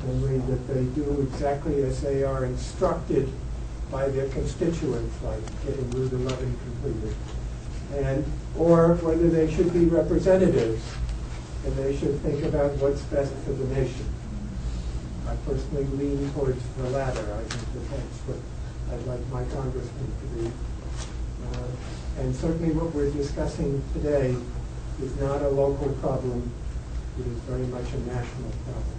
namely that they do exactly as they are instructed by their constituents, like getting Route 11 completed, and or whether they should be representatives and they should think about what's best for the nation. I personally lean towards the latter. I think that that's what I'd like my congressman to be. And certainly what we're discussing today is not a local problem. It is very much a national problem.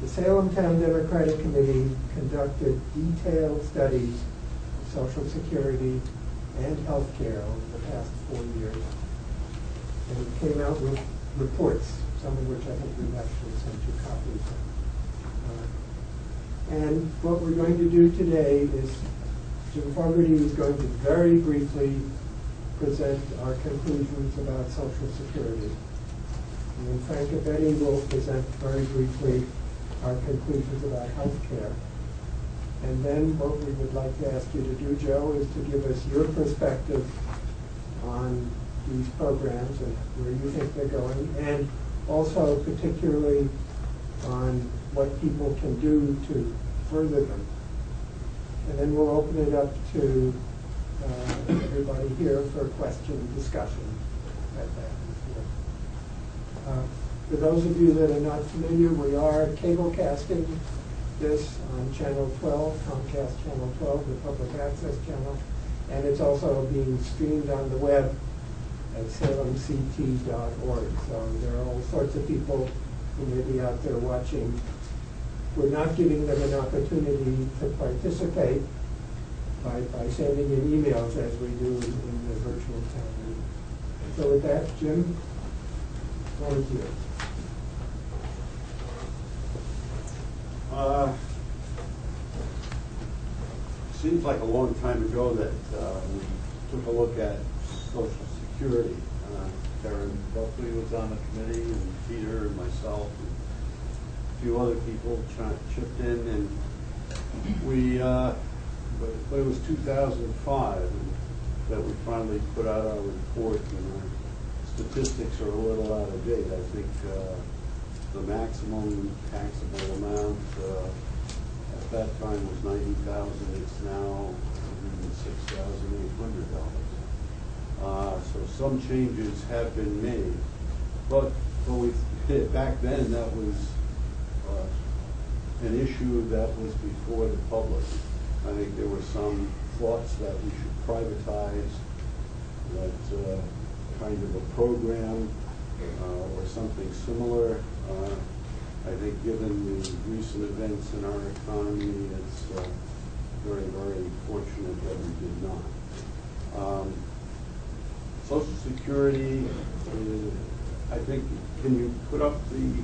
The Salem Town Democratic Committee conducted detailed studies of Social Security and health care over the past 4 years. And it came out with reports, some of which I think we've actually sent you copies of. And what we're going to do today is Jim Fogarty is going to very briefly present our conclusions about Social Security. And then Frank Abbetti will present very briefly our conclusions about health care. And then what we would like to ask you to do, Joe, is to give us your perspective on these programs and where you think they're going, and also particularly on what people can do to further them. And then we'll open it up to everybody here for a question discussion at that. For those of you that are not familiar, we are cable casting this on Channel 12, Comcast Channel 12, the public access channel, and it's also being streamed on the web at salemct.org. So there are all sorts of people who may be out there watching. We're not giving them an opportunity to participate by sending in emails as we do in the virtual town meeting. So with that, Jim, thank you. Seems like a long time ago that we took a look at Social Security. Karen Buckley was on the committee, and Peter and myself, and a few other people chipped in, and we, but it was 2005 that we finally put out our report, and our statistics are a little out of date. I think the maximum taxable amount at that time was $90,000. It's now $106,800. So some changes have been made, but back then that was an issue that was before the public. I think there were some thoughts that we should privatize that kind of a program or something similar. I think given the recent events in our economy, it's very, very fortunate that we did not. Social Security, I think, can you put up the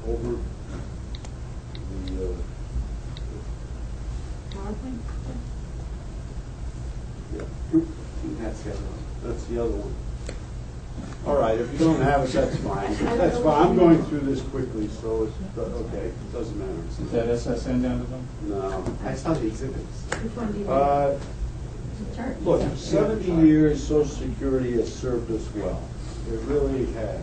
over the PowerPoint? yeah. That's the other one. That's the other one. All right, if you don't have it, that's fine. That's fine. I'm going through this quickly, so it's okay. It doesn't matter. Is that SSN down the bottom? No. I saw the exhibits. Which one do you chart? Look, 70 years Social Security has served us well. It really has.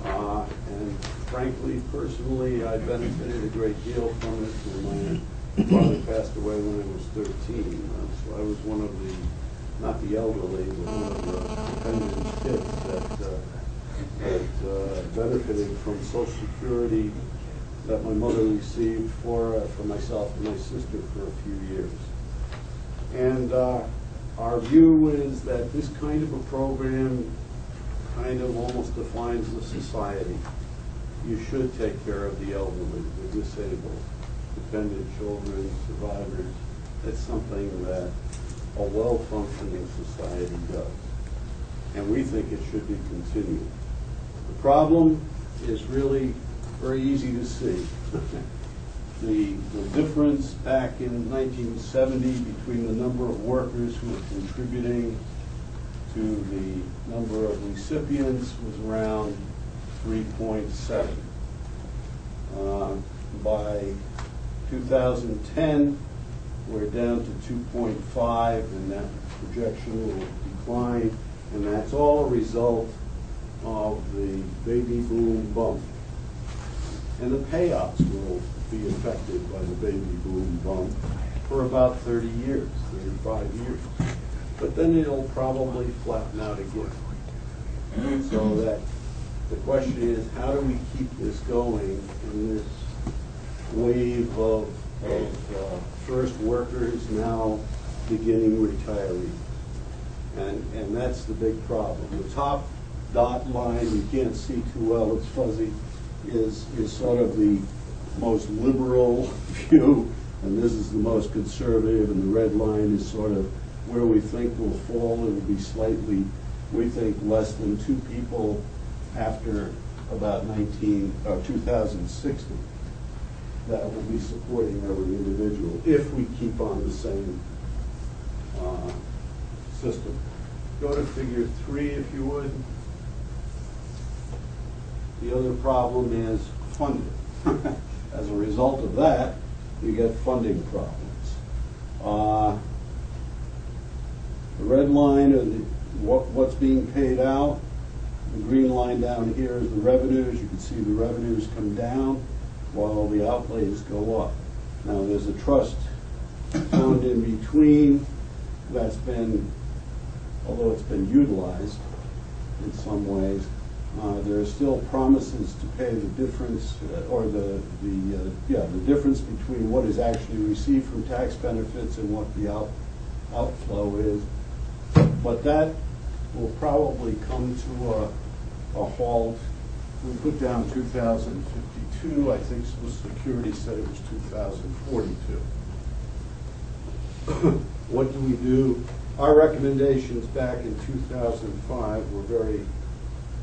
And frankly, personally, I benefited a great deal from it when my father passed away when I was 13. So I was one of the, not the elderly, but one of the dependent kids that benefited from Social Security that my mother received for myself and my sister for a few years. And our view is that this kind of a program kind of almost defines the society. You should take care of the elderly, the disabled, dependent children, survivors. That's something that a well-functioning society does. And we think it should be continued. The problem is really very easy to see. The difference back in 1970 between the number of workers who were contributing to the number of recipients was around 3.7. By 2010, we're down to 2.5, and that projection will decline, and that's all a result of the baby boom bump. And the payouts will be affected by the baby boom bump for about 30 years, 35 years. But then it'll probably flatten out again. So that the question is, how do we keep this going in this wave of first workers now beginning retirement? And that's the big problem. The top dot line, you can't see too well, it's fuzzy, is sort of the most liberal view, and this is the most conservative, and the red line is sort of where we think will fall. It will be slightly, we think, less than 2 people after about 2060 that will be supporting every individual if we keep on the same system. Go to figure 3 if you would. The other problem is funding. As a result of that, you get funding problems. The red line is what's being paid out. The green line down here is the revenues. You can see the revenues come down while the outlays go up. Now there's a trust fund in between that's been, although it's been utilized in some ways, there are still promises to pay the difference, or the difference between what is actually received from tax benefits and what the outflow is. But that will probably come to a halt. We put down 2052. I think Social Security said it was 2042. What do we do? Our recommendations back in 2005 were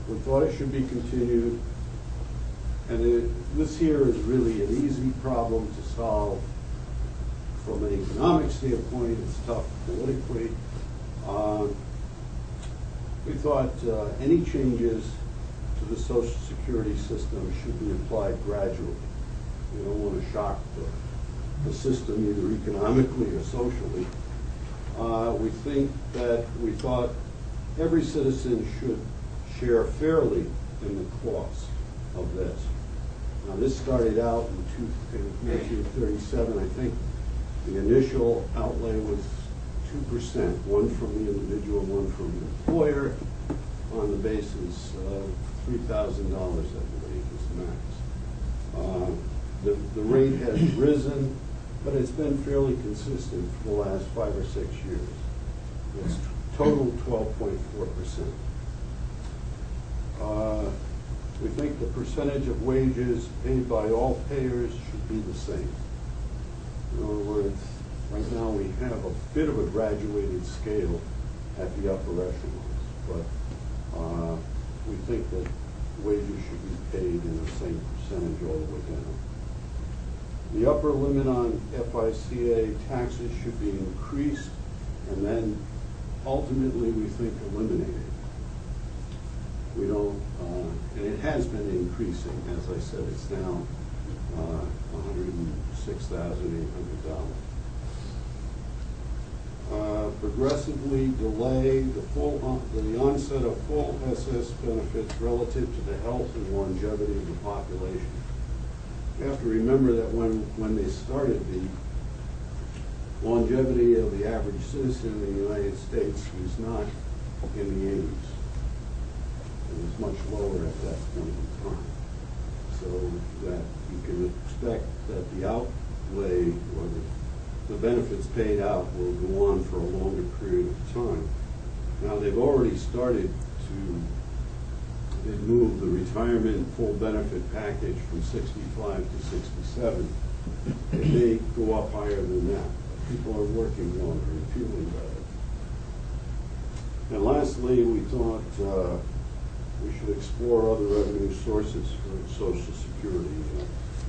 we thought it should be continued, and this here is really an easy problem to solve from an economic standpoint. It's tough politically. We thought any changes to the Social Security system should be applied gradually. We don't want to shock the system either economically or socially. We thought every citizen should share fairly in the cost of this. Now this started out in 1937. I think the initial outlay was 2%, one from the individual, one from the employer, on the basis of $3,000, I believe, is the max. The rate has risen, but it's been fairly consistent for the last 5 or 6 years. It's total 12.4%. We think the percentage of wages paid by all payers should be the same. In other words, right now we have a bit of a graduated scale at the upper echelons, but we think that wages should be paid in the same percentage all the way down. The upper limit on FICA taxes should be increased, and then ultimately we think eliminated. We don't, and it has been increasing. As I said, it's now $106,800. Progressively delay the onset of full SS benefits relative to the health and longevity of the population. You have to remember that when they started, the longevity of the average citizen in the United States was not in the 80s. It was much lower at that point in time. So that you can expect that the outlay or the benefits paid out will go on for a longer period of time. Now they've already started to move the retirement full benefit package from 65 to 67. It may go up higher than that. People are working longer and feeling better. And lastly, we thought we should explore other revenue sources for Social Security.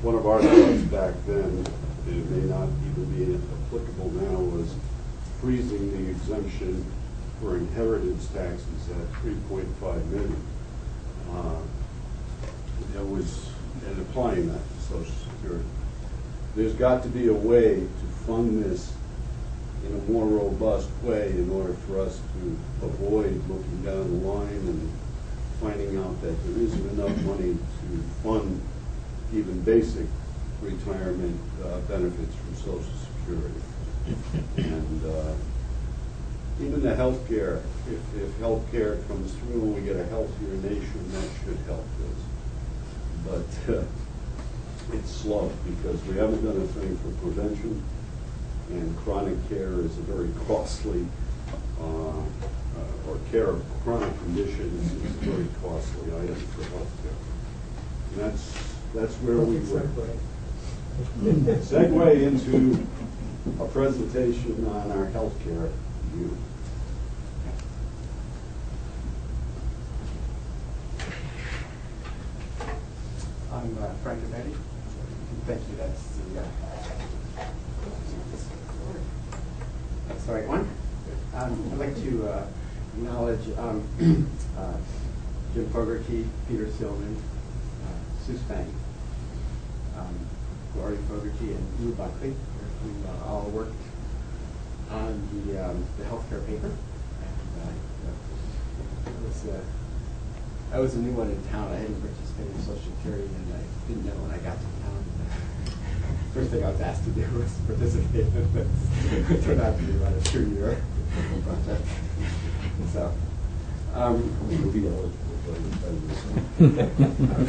One of our thoughts back then, it may not even be applicable now, was freezing the exemption for inheritance taxes at $3.5 million. And applying that to Social Security. There's got to be a way to fund this in a more robust way in order for us to avoid looking down the line and finding out that there isn't enough money to fund even basic retirement benefits from Social Security. And even the health care, if health care comes through and we get a healthier nation, that should help this. But it's slow because we haven't done a thing for prevention, and chronic care is a very costly, or care of chronic conditions is a very costly item for health care. And that's where we were. Segue into a presentation on our healthcare view. I'm Frank Ametti. Thank you. That's the right one. I'd like to acknowledge Jim Fogarty, Peter Silman, Sue Spang, Gloria Fogarty, and Lou Buckley, who all worked on the healthcare paper. And I was a new one in town. I hadn't participated in Social Security, and I didn't know when I got to town. First thing I was asked to do was participate in this. It turned out to be about a 2-year project. So,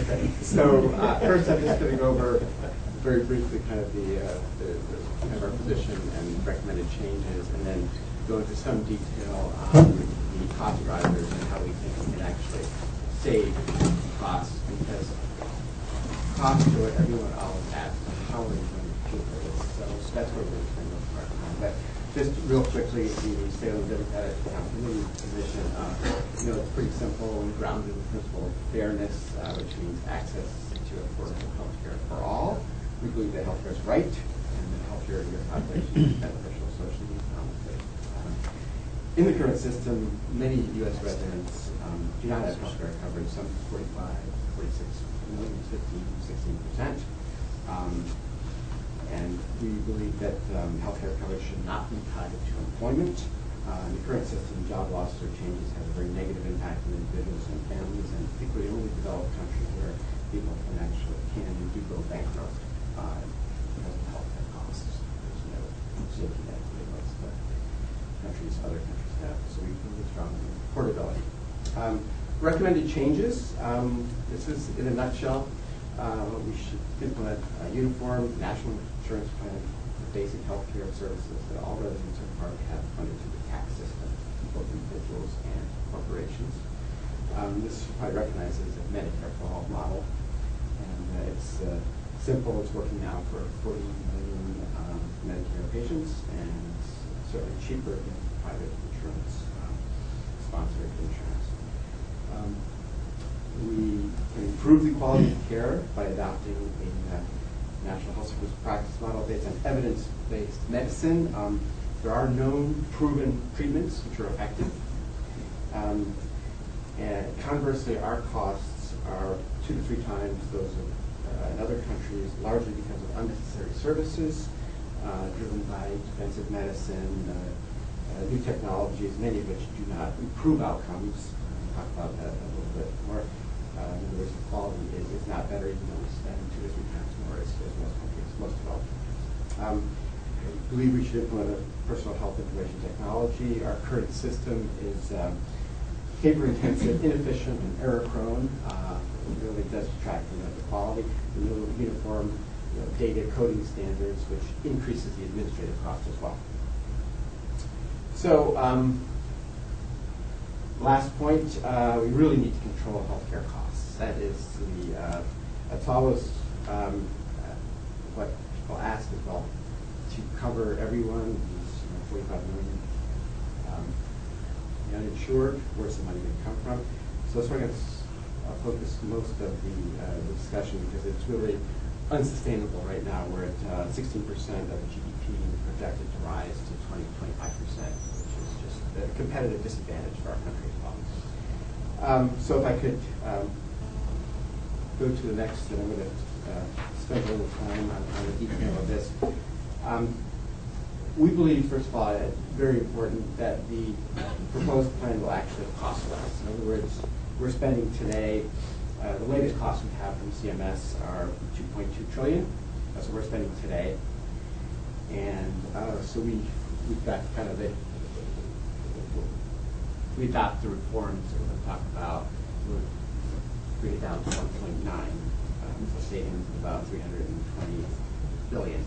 okay. So first, I'm just going to go over very briefly kind of the kind of our position and recommended changes, and then go into some detail on the cost drivers and how we think we can actually save costs, because costs are what everyone always asks, how are we going to pay for this? So that's what we're going to spend most of our time. But just real quickly, the Salem Democratic Town Committee position, it's pretty simple and grounded in the principle of fairness, which means access to affordable health care for all. We believe that health care is right, and that health care in your population is beneficial socially and economically. In the current system, many U.S. residents do not have health care coverage, some 45, 46 million, 15, 16%. And we believe that health care coverage should not be tied to employment. In the current system, job loss or changes have a very negative impact on individuals and families, and particularly only developed countries where people can and do go bankrupt because of health care costs. There's no safety net that most other countries have, so we believe strongly in portability. Recommended changes. This is, in a nutshell, we should implement a uniform national insurance plan for basic health care services that all residents are required to have funded through the tax system, both individuals and corporations. This is probably recognized as a Medicare for all model, and it's simple. It's working now for 40 million Medicare patients, and it's certainly cheaper than private insurance, sponsored insurance. We can improve the quality of care by adopting a national health service practice model based on evidence-based medicine. There are known proven treatments which are effective. And conversely, our costs are 2 to 3 times those of in other countries, largely because of unnecessary services driven by defensive medicine, new technologies, many of which do not improve outcomes. We'll talk about that a little bit more. In other words, the quality is not better, even though we spend 2 to 3 times more as most countries, most developed countries. I believe we should implement a personal health information technology. Our current system is paper-intensive, inefficient, and error-prone. It really does detract from the quality. The new uniform data coding standards, which increases the administrative cost as well. So, last point, we really need to control healthcare costs. That is that's always what people ask as well, to cover everyone, these 45 million the uninsured, where's the money going to come from? So that's where I'm going to focus most of the discussion, because it's really unsustainable right now. We're at 16% of the GDP, projected to rise to 20-25%, which is just a competitive disadvantage for our country as well. So if I could go to the next, and I'm going to spend a little time on the detail of this. We believe, first of all, it's very important that the proposed plan will actually cost less. In other words, we're spending today, the latest costs we have from CMS are 2.2 trillion. That's what we're spending today. And so we've got kind of we adopt the reforms that we're going to talk about. We'll bring it down to 1.9, so savings of about 320 billion.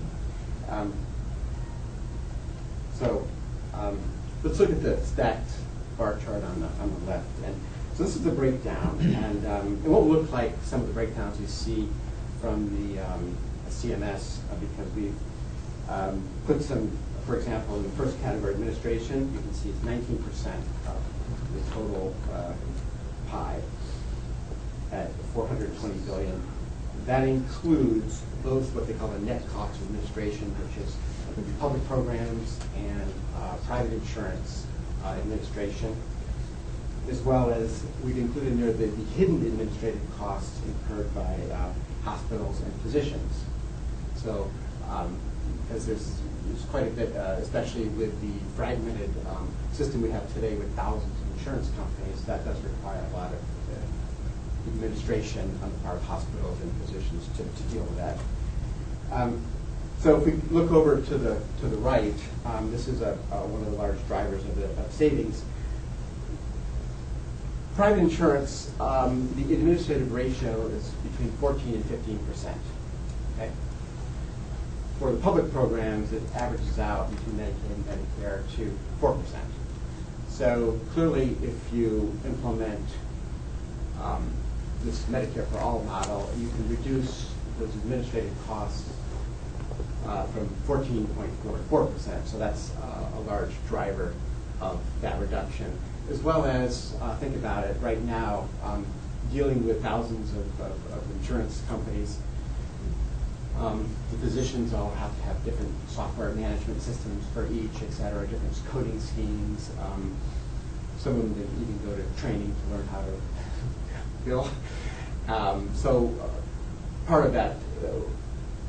Let's look at the stacked bar chart on the left. And so this is the breakdown, and it won't look like some of the breakdowns you see from the CMS because we've put some, for example, in the first category, administration, you can see it's 19% of the total pie at 420 billion. That includes both what they call the net cost of administration, which is public programs and private insurance administration, as well as we've included in there the hidden administrative costs incurred by hospitals and physicians. So, because there's quite a bit, especially with the fragmented system we have today with thousands of insurance companies, that does require a lot of administration on the part of hospitals and physicians to deal with that. So if we look over to the right, this is one of the large drivers of savings. Private insurance, the administrative ratio is between 14 and 15%. Okay? For the public programs, it averages out between Medicaid and Medicare to 4%. So clearly, if you implement this Medicare for All model, you can reduce those administrative costs from 14.4 to 4%. So that's a large driver of that reduction. As well as, think about it, right now, dealing with thousands of insurance companies, the physicians all have to have different software management systems for each, et cetera, different coding schemes. Some of them they even go to training to learn how to bill. So part of that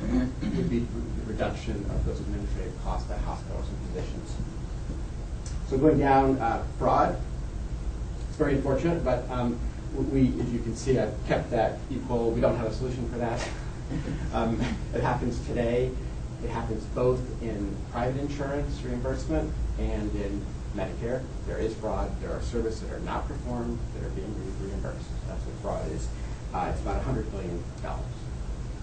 would be the reduction of those administrative costs at hospitals and physicians. So going down, fraud. It's very unfortunate, but we, as you can see, I've kept that equal. We don't have a solution for that. It happens today. It happens both in private insurance reimbursement and in Medicare. There is fraud. There are services that are not performed that are being reimbursed. That's what fraud is. It's about $100 billion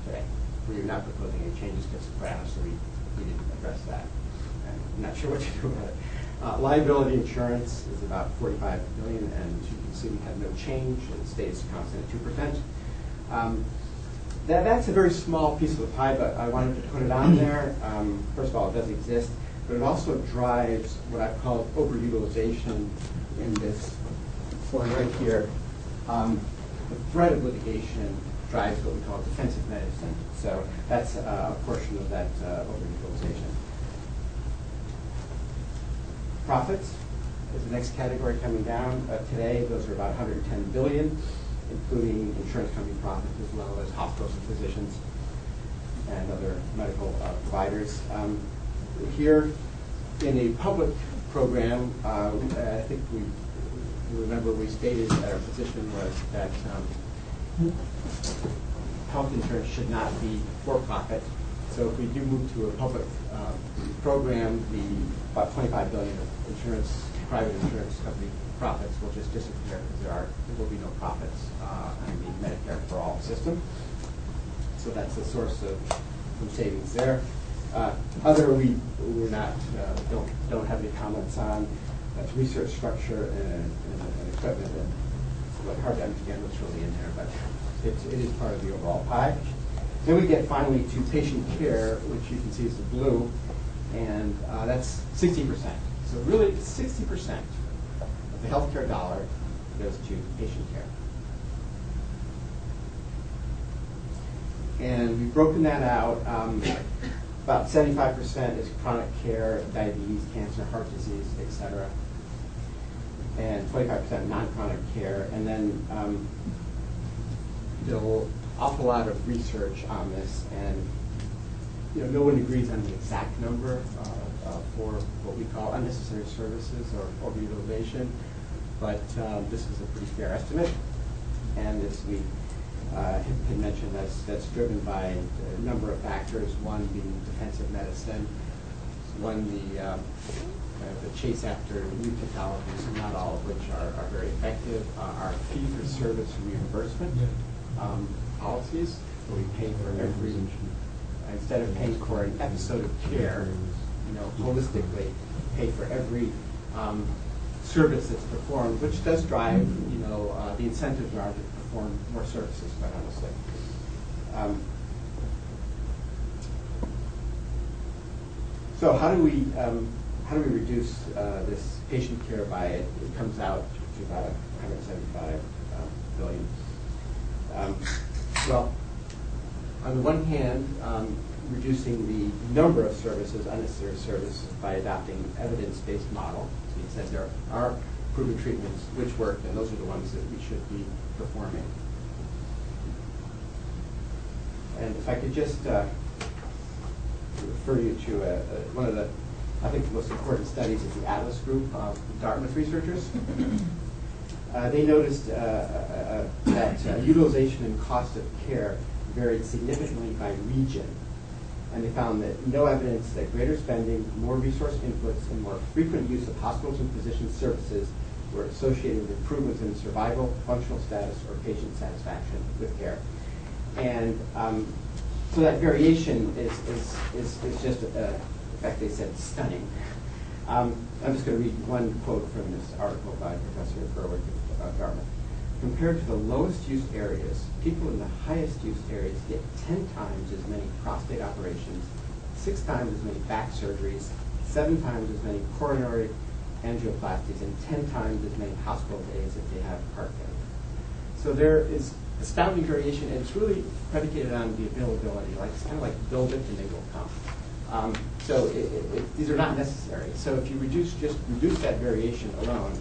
today. We're not proposing any changes because, quite honestly, we didn't address that. And I'm not sure what to do about it. Liability insurance is about $45 billion, and as you can see, we have no change. It stays constant at 2%. That's a very small piece of the pie, but I wanted to put it on there. First of all, it does exist, but it also drives what I've called overutilization in this one right here. The threat of litigation drives what we call defensive medicine. So that's a portion of that overutilization. Profits is the next category coming down. Today, those are about 110 billion, including insurance company profits as well as hospitals and physicians and other medical providers. Here, in a public program, I think we remember we stated that our position was that health insurance should not be for-profit. So if we do move to a public program, about 25 billion of private insurance company profits will just disappear because there will be no profits in the Medicare for All system. So that's a source of some savings there. Other we're not don't have any comments on. That's research structure and equipment. And it's hard to understand what's really in there, but it is part of the overall pie. Then we get finally to patient care, which you can see is the blue, and that's 60%. So really, 60% of the healthcare dollar goes to patient care. And we've broken that out. About 75% is chronic care, diabetes, cancer, heart disease, et cetera. And 25% non-chronic care. And then there's an awful lot of research on this, and no one agrees on the exact number for what we call unnecessary services or overutilization, but this is a pretty fair estimate. And as we had mentioned, that's driven by a number of factors, one being defensive medicine, one the chase after new technologies, not all of which are very effective, our fee-for-service reimbursement policies, where we pay for every, instead of paying for an episode of care, holistically, pay for every service that's performed, which does drive, the incentive drive to perform more services, quite honestly. So how do we reduce this patient care by it comes out to about 175 billion. Well, on the one hand, reducing the number of services, unnecessary services, by adopting an evidence-based model. So he said there are proven treatments which work, and those are the ones that we should be performing. And if I could just refer you to one of the, I think, the most important studies is the Atlas Group of Dartmouth researchers. They noticed that utilization and cost of care varied significantly by region. And they found that no evidence that greater spending, more resource inputs, and more frequent use of hospitals and physician services were associated with improvements in survival, functional status, or patient satisfaction with care. And so that variation is just, in fact, they said stunning. I'm just going to read one quote from this article by Professor Berwick of Dartmouth. Compared to the lowest use areas, people in the highest use areas get 10 times as many prostate operations, 6 times as many back surgeries, 7 times as many coronary angioplasties, and 10 times as many hospital days if they have heart failure. So there is astounding variation, and it's really predicated on the availability. It's kind of like build it and they will come. So these are not necessary. So if you reduce that variation alone,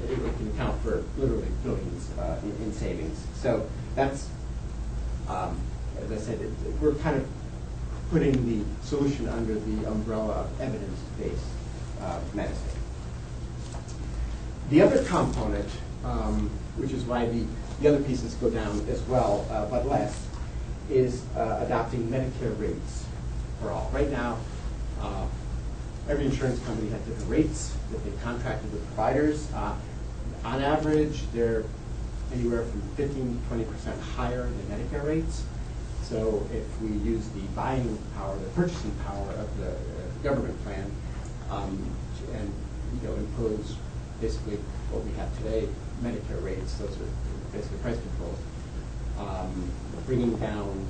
it can account for literally billions in savings. So that's, as I said, we're kind of putting the solution under the umbrella of evidence-based medicine. The other component, which is why the other pieces go down as well, but less, is adopting Medicare rates for all. Right now, every insurance company has different rates that they've contracted with providers. On average, they're anywhere from 15 to 20% higher than Medicare rates. So if we use the buying power, the purchasing power of the government plan, and impose basically what we have today, Medicare rates, those are basically price controls, bringing down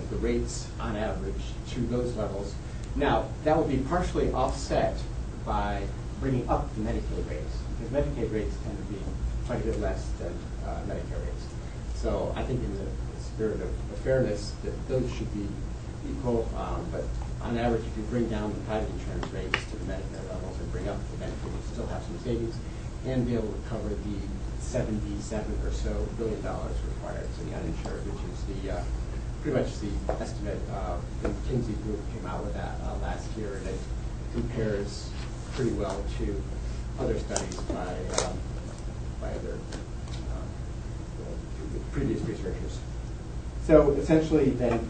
the rates on average to those levels. Now, that will be partially offset by bringing up the Medicaid rates, because Medicaid rates tend to be quite a bit less than Medicare rates. So I think in the spirit of fairness, that those should be equal, but on average, if you bring down the private insurance rates to the Medicare levels and bring up the Medicaid, you still have some savings and be able to cover the $77 or so billion required for the uninsured, which is the pretty much the estimate. The McKinsey group came out with that last year, and it compares pretty well to other studies by other previous researchers. So essentially, then,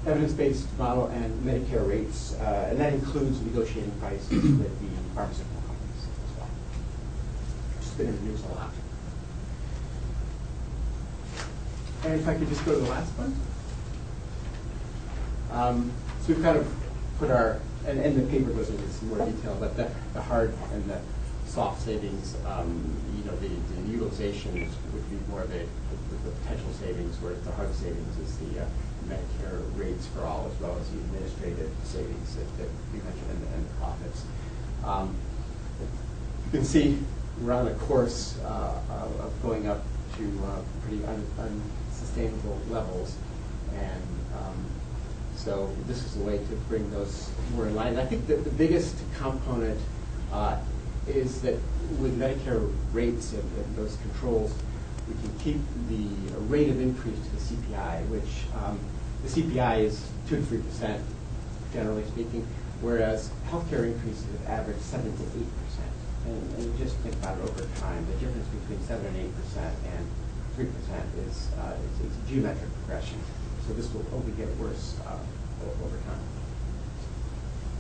evidence-based model and Medicare rates, and that includes negotiating prices with the pharmaceutical companies as well, which has been in the news a lot. And if I could just go to the last one. So we've kind of put our, and the paper goes into some more detail, but the hard and the soft savings, the utilization would be more the potential savings, whereas the hard savings is the Medicare rates for all, as well as the administrative savings that we mentioned and the profits. You can see we're on a course of going up to pretty unsustainable levels, and so this is a way to bring those more in line. And I think that the biggest component is that with Medicare rates and those controls, we can keep the rate of increase to the CPI, which the CPI is 2 to 3%, generally speaking, whereas healthcare increases have averaged 7 to 8%. and you just think about it over time, the difference between 7 and 8% and 3% is it's a geometric progression. So this will only get worse over time.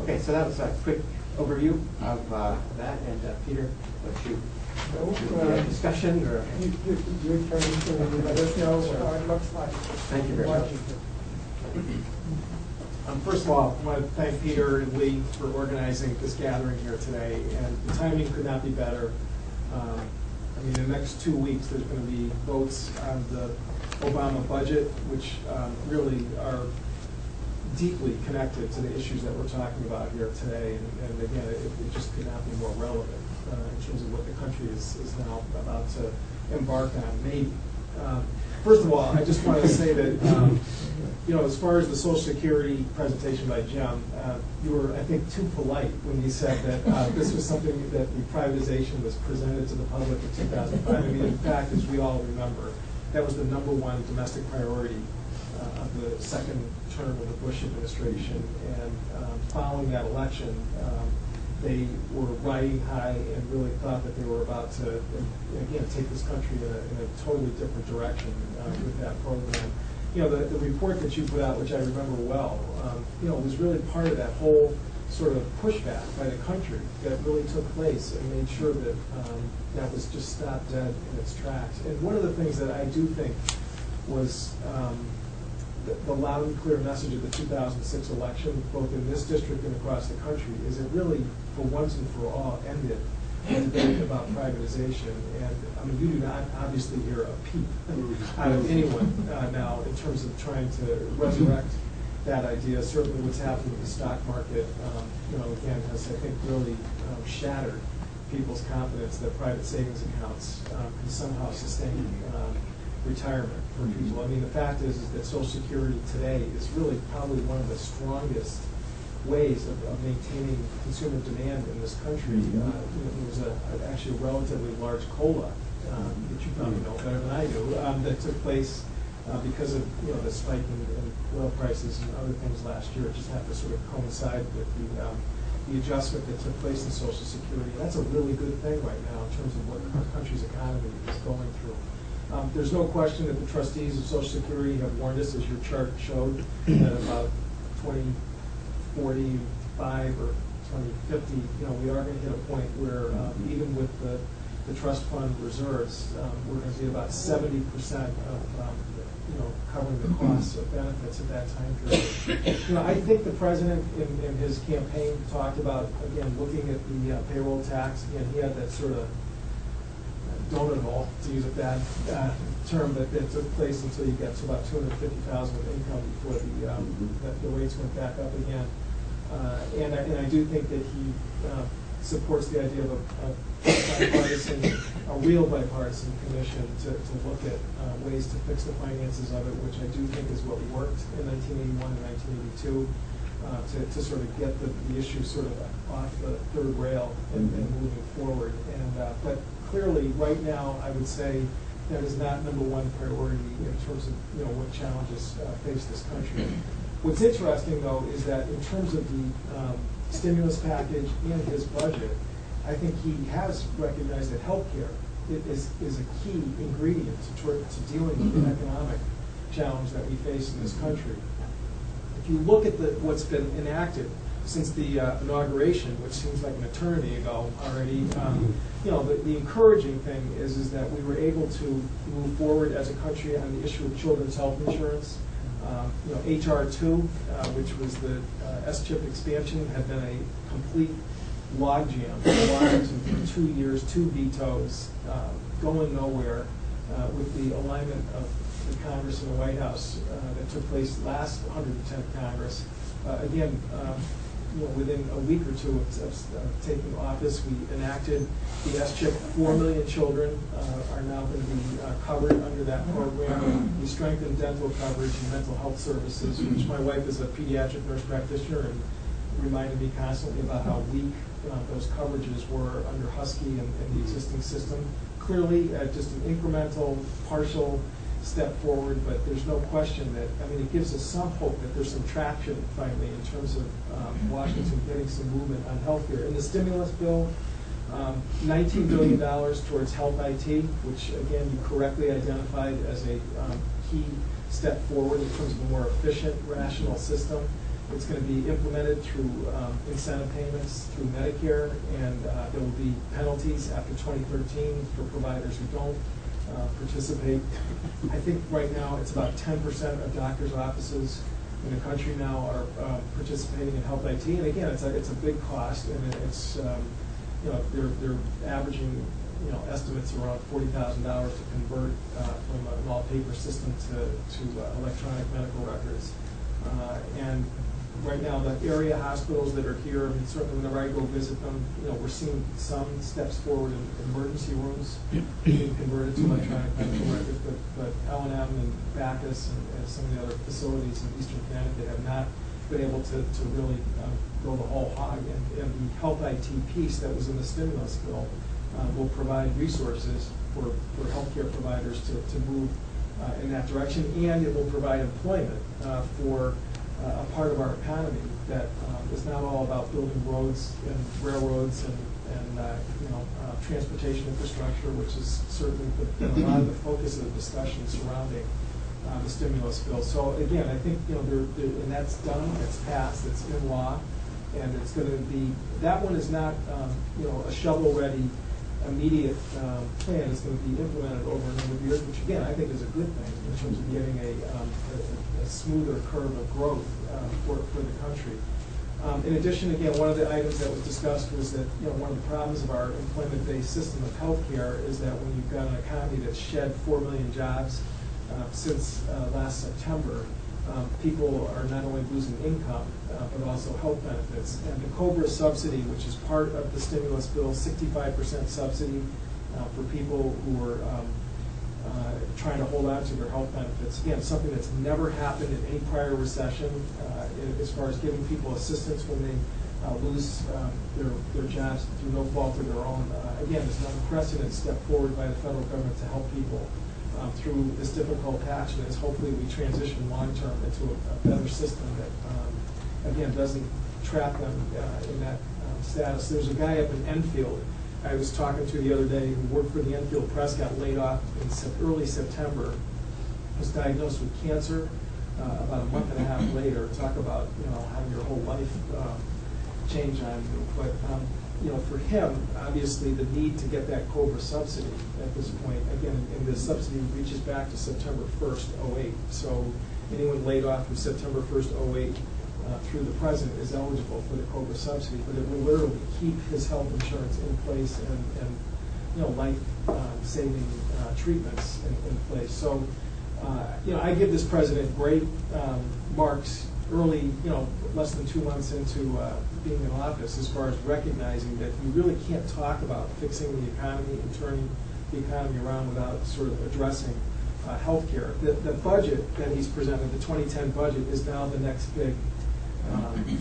Okay, so that was a quick overview of that. And Peter, what's you? Discussion or? Your turn to let us know how it looks like. Thank you very much. First of all, I want to thank Peter and Lee for organizing this gathering here today, and the timing could not be better. I mean, in the next 2 weeks, there's going to be votes on the Obama budget, which really are deeply connected to the issues that we're talking about here today. And again, it just could not be more relevant in terms of what the country is now about to embark on, maybe. First of all, I just want to say that, as far as the Social Security presentation by Jim, you were, I think, too polite when you said that this was something that the privatization was presented to the public in 2005. I mean, in fact, as we all remember, that was the #1 domestic priority of the second term of the Bush administration. And following that election, they were riding high and really thought that they were about to, again, take this country in a totally different direction with that program. The report that you put out, which I remember well, was really part of that whole sort of pushback by the country that really took place and made sure that that was just stopped dead in its tracks. And one of the things that I do think was the loud and clear message of the 2006 election, both in this district and across the country, is it really, for once and for all, ended the debate about privatization. And I mean, you do not obviously hear a peep out of anyone now in terms of trying to resurrect that idea. Certainly what's happened with the stock market, again, has, I think, really shattered people's confidence that private savings accounts can somehow sustain retirement for people. I mean, the fact is that Social Security today is really probably one of the strongest ways of maintaining consumer demand in this country. There was actually a relatively large COLA that you probably know better than I do that took place because of the spike in oil prices and other things last year. It just happened to sort of coincide with the adjustment that took place in Social Security. And that's a really good thing right now in terms of what our country's economy is going through. There's no question that the trustees of Social Security have warned us, as your chart showed, that about 2045 or 2050, we are going to hit a point where even with the trust fund reserves, we're going to see about 70% of covering the costs of benefits at that time period. I think the president in his campaign talked about, again, looking at the payroll tax. Again, he had that sort of donut hole, to use a bad term, that took place until you get to about $250,000 of income before the rates went back up again. And I do think that he supports the idea of a real bipartisan commission to look at ways to fix the finances of it, which I do think is what worked in 1981 and 1982 to sort of get the issue sort of off the third rail and moving forward. But clearly, right now, I would say that is not #1 priority in terms of what challenges face this country. What's interesting, though, is that in terms of the stimulus package and his budget, I think he has recognized that healthcare is a key ingredient to dealing with the economic challenge that we face in this country. If you look at what's been enacted since the inauguration, which seems like an eternity ago already, the encouraging thing is that we were able to move forward as a country on the issue of children's health insurance. HR 2, which was the S-chip expansion, had been a complete logjam in Washington for 2 years, 2 vetoes, going nowhere with the alignment of the Congress and the White House that took place last 110th Congress. Again, within a week or two of taking office, we enacted the S-chip. 4 million children are now going to be covered under that program. We strengthened dental coverage and mental health services, which my wife is a pediatric nurse practitioner and reminded me constantly about how weak those coverages were under Husky and the existing system. Clearly, just an incremental, partial step forward, but there's no question that, it gives us some hope that there's some traction finally in terms of Washington getting some movement on health care. In the stimulus bill, $19 billion towards health IT, which again you correctly identified as a key step forward in terms of a more efficient, rational system. It's going to be implemented through incentive payments through Medicare, and there will be penalties after 2013 for providers who don't participate. I think right now it's about 10% of doctors' offices in the country now are participating in health IT, and again, it's a big cost, and it's they're averaging estimates around $40,000 to convert from an all-paper system to electronic medical records, and right now the area hospitals that are here, I mean, certainly whenever I go visit them, we're seeing some steps forward in emergency rooms being converted to electronic medical records, but L&M and Bacchus and some of the other facilities in Eastern Connecticut have not been able to really go the whole hog. And the health IT piece that was in the stimulus bill will provide resources for healthcare providers to move in that direction, and it will provide employment for a part of our economy that is not all about building roads and railroads and transportation infrastructure, which is certainly been a lot of the focus of the discussion surrounding the stimulus bill. So again, I think and that's done, it's passed, it's in law, and it's going to be, that one is not a shovel-ready immediate plan. Is going to be implemented over a number of years, which again I think is a good thing in terms of getting a smoother curve of growth for the country. In addition, again, one of the items that was discussed was that one of the problems of our employment-based system of healthcare is that when you've got an economy that's shed 4 million jobs since last September, people are not only losing income, but also health benefits. And the COBRA subsidy, which is part of the stimulus bill, 65% subsidy for people who are trying to hold on to their health benefits. Again, something that's never happened in any prior recession as far as giving people assistance when they lose their jobs through no fault of their own. Again, it's an unprecedented step forward by the federal government to help people through this difficult patch, and as hopefully we transition long-term into a better system that, again, doesn't trap them in that status. There's a guy up in Enfield I was talking to the other day who worked for the Enfield Press, got laid off in early September, was diagnosed with cancer about a month and a half later. Talk about having your whole life change on you. But for him, obviously the need to get that COBRA subsidy at this point, again, and the subsidy reaches back to September 1st, 08. So anyone laid off from September 1st, 08 through the present is eligible for the COBRA subsidy, but it will literally keep his health insurance in place and life-saving treatments in place. So, I give this president great marks early, less than 2 months into being in office, as far as recognizing that you really can't talk about fixing the economy and turning the economy around without sort of addressing healthcare. The budget that he's presented, the 2010 budget, is now the next big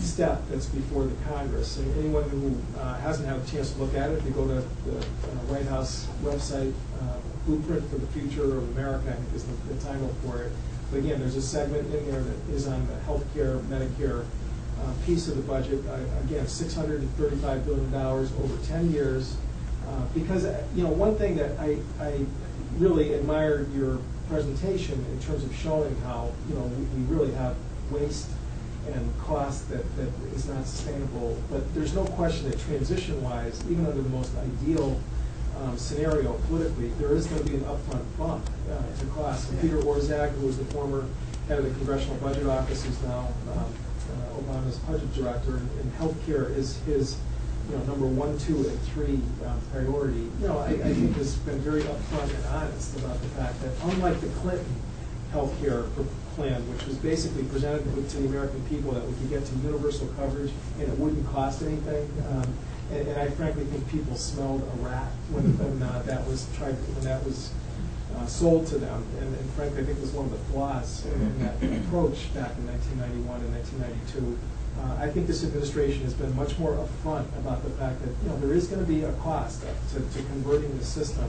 step that's before the Congress. And anyone who hasn't had a chance to look at it, if you go to the White House website, Blueprint for the Future of America, I think is the title for it. But again, there's a segment in there that is on the healthcare, Medicare piece of the budget. Again, $635 billion over 10 years. Because one thing that I really admired your presentation in terms of showing how we really have waste and cost that is not sustainable. But there's no question that transition-wise, even under the most ideal scenario politically, there is going to be an upfront bump to cost. And Peter Orszag, who was the former head of the Congressional Budget Office, is now Obama's budget director, and healthcare is his number 1, 2, and 3 priority. I think has been very upfront and honest about the fact that unlike the Clinton healthcare plan, which was basically presented to the American people that we could get to universal coverage and it wouldn't cost anything. And I frankly think people smelled a rat when that was sold to them. And frankly, I think it was one of the flaws in that approach back in 1991 and 1992. I think this administration has been much more upfront about the fact that there is going to be a cost to converting the system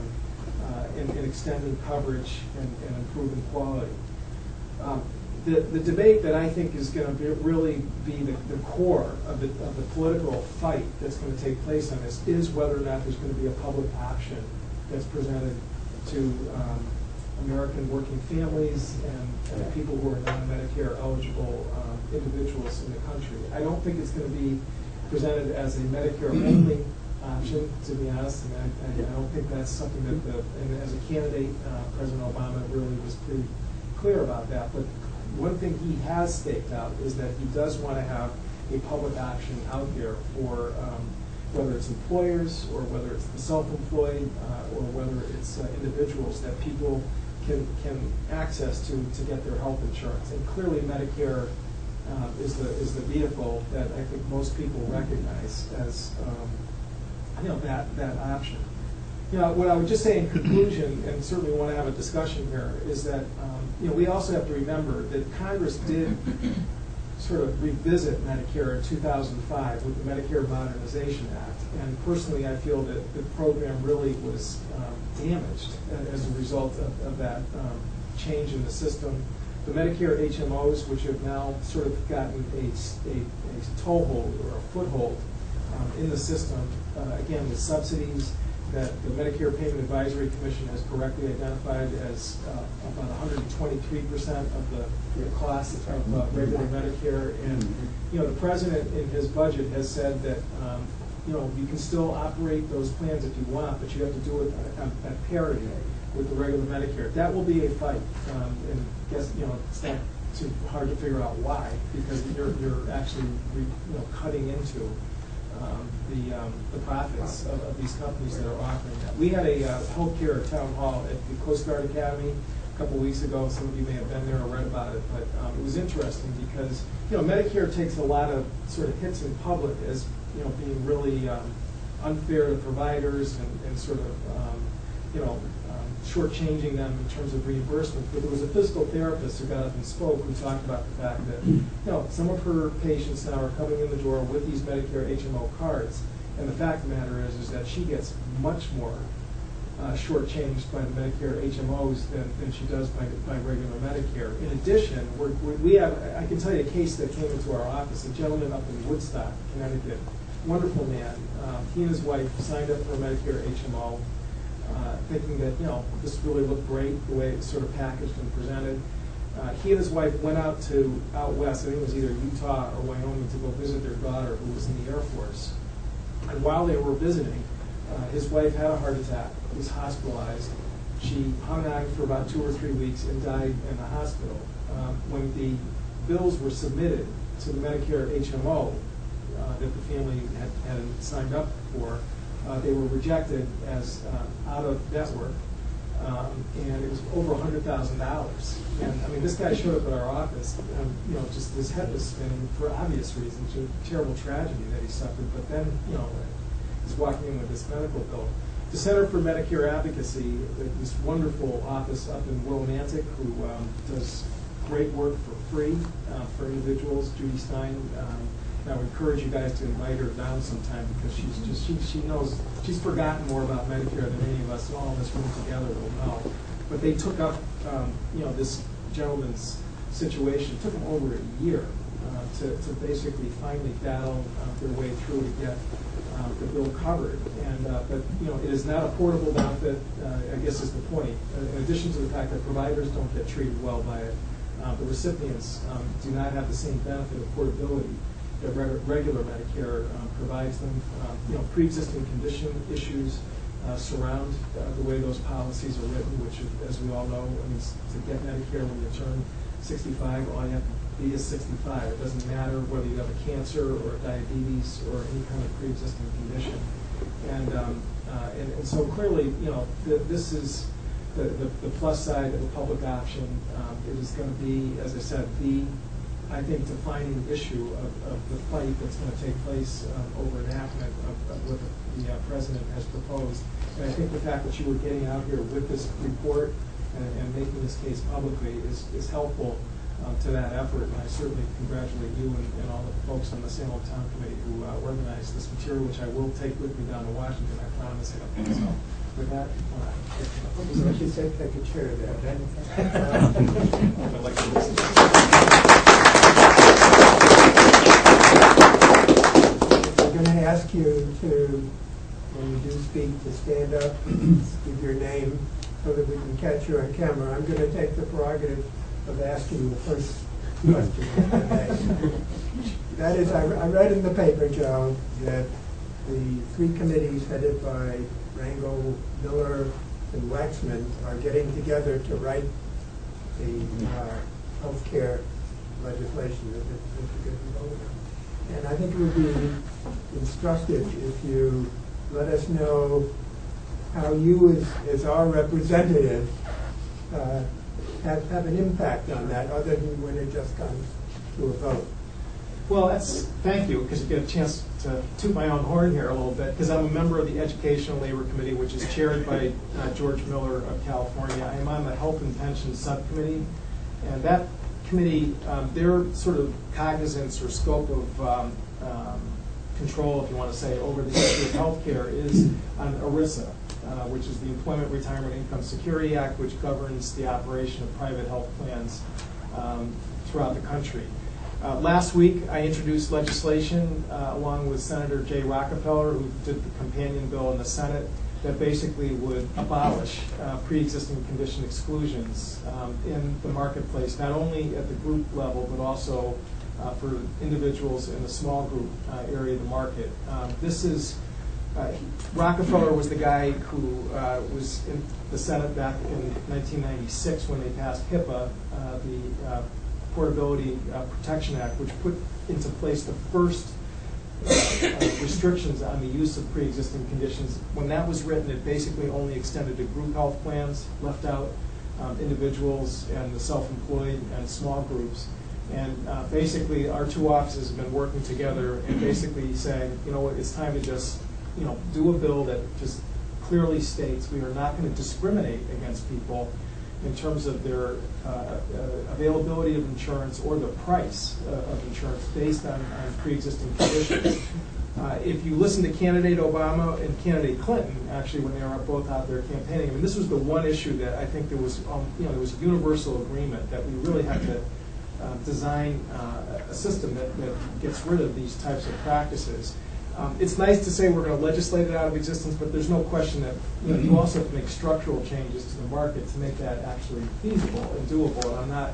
and extending coverage and improving quality. the debate that I think is going to really be the core of the political fight that's going to take place on this is whether or not there's going to be a public option that's presented to American working families and people who are non-Medicare eligible individuals in the country. I don't think it's going to be presented as a Medicare-only option, to be honest, and I don't think that's something that and as a candidate, President Obama really was pretty clear about that. But one thing he has staked out is that he does want to have a public option out there for whether it's employers or whether it's the self-employed or whether it's individuals that people can access to get their health insurance. And clearly Medicare is the vehicle that I think most people recognize as that option. What I would just say in conclusion, and certainly want to have a discussion here, is that we also have to remember that Congress did sort of revisit Medicare in 2005 with the Medicare Modernization Act. And personally, I feel that the program really was damaged as a result of that change in the system. The Medicare HMOs, which have now sort of gotten a toehold or a foothold in the system, again, with subsidies that the Medicare Payment Advisory Commission has correctly identified as about 123% of the cost of regular Medicare. And the president in his budget has said that you can still operate those plans if you want, but you have to do it at parity with the regular Medicare. That will be a fight, and I guess it's not too hard to figure out why, because you're actually cutting into the profits of these companies that are offering that. We had a healthcare town hall at the Coast Guard Academy a couple weeks ago. Some of you may have been there or read about it, but it was interesting because Medicare takes a lot of sort of hits in public as being really unfair to providers and sort of shortchanging them in terms of reimbursement. But there was a physical therapist who got up and spoke who talked about the fact that some of her patients now are coming in the door with these Medicare HMO cards, and the fact of the matter is that she gets much more shortchanged by the Medicare HMOs than she does by regular Medicare. In addition, we have, I can tell you a case that came into our office, a gentleman up in Woodstock, Connecticut, wonderful man. He and his wife signed up for a Medicare HMO, thinking that this really looked great, the way it's sort of packaged and presented. He and his wife went out west, I think it was either Utah or Wyoming, to go visit their daughter who was in the Air Force. And while they were visiting, his wife had a heart attack, was hospitalized. She hung on for about 2 or 3 weeks and died in the hospital. When the bills were submitted to the Medicare HMO that the family had signed up for, they were rejected as out of network, and it was over $100,000. And I mean, this guy showed up at our office, and just his head was spinning for obvious reasons, a terrible tragedy that he suffered. But then, he's walking in with this medical bill. The Center for Medicare Advocacy, this wonderful office up in Willimantic, who does great work for free for individuals. Judy Stein. I would encourage you guys to invite her down sometime, because she knows, she's forgotten more about Medicare than any of us all in this room together will know. But they took up this gentleman's situation. It took them over a year to basically finally battle their way through to get the bill covered. And but it is not a portable benefit, I guess is the point. In addition to the fact that providers don't get treated well by it, the recipients do not have the same benefit of portability that regular Medicare provides them. Pre-existing condition issues surround the way those policies are written, which, as we all know, means to get Medicare when you turn 65, all you have to be is 65. It doesn't matter whether you have a cancer or diabetes or any kind of pre-existing condition. And so clearly, this is the plus side of the public option. It is going to be, as I said, I think, defining issue of the fight that's going to take place over enactment of what the president has proposed. And I think the fact that you were getting out here with this report and making this case publicly is helpful to that effort. And I certainly congratulate you and all the folks on the Salem Town Committee who organized this material, which I will take with me down to Washington, I promise. So with that, I should say, take a chair there. I'd like to listen. speak to stand up, give your name so that we can catch you on camera. I'm going to take the prerogative of asking the first question. if I may. That is, I read in the paper, Joe, that the three committees headed by Rangel, Miller, and Waxman are getting together to write the healthcare legislation that you're going to be voting on. And I think it would be instructive if you let us know how you, as our representative, have an impact on that, other than when it just comes to a vote. Well, thank you, because you get a chance to toot my own horn here a little bit, because I'm a member of the Educational Labor Committee, which is chaired by George Miller of California. I am on the Health and Pensions Subcommittee, and that committee, their sort of cognizance or scope of control, if you want to say, over the issue of health care is on ERISA, which is the Employment Retirement Income Security Act, which governs the operation of private health plans throughout the country. Last week, I introduced legislation along with Senator Jay Rockefeller, who did the companion bill in the Senate, that basically would abolish pre-existing condition exclusions in the marketplace, not only at the group level, but also for individuals in the small group area of the market. Rockefeller was the guy who was in the Senate back in 1996 when they passed HIPAA, the Portability Protection Act, which put into place the first restrictions on the use of pre-existing conditions. When that was written, it basically only extended to group health plans, left out individuals and the self-employed and small groups. And basically, our two offices have been working together and basically saying, you know what, it's time to just, do a bill that just clearly states we are not going to discriminate against people in terms of their availability of insurance or the price of insurance based on pre-existing conditions. If you listen to candidate Obama and candidate Clinton, actually, when they were both out there campaigning, I mean, this was the one issue that I think there was, there was universal agreement that we really have to design a system that gets rid of these types of practices. It's nice to say we're going to legislate it out of existence, but there's no question that you also have to make structural changes to the market to make that actually feasible and doable. And I'm not,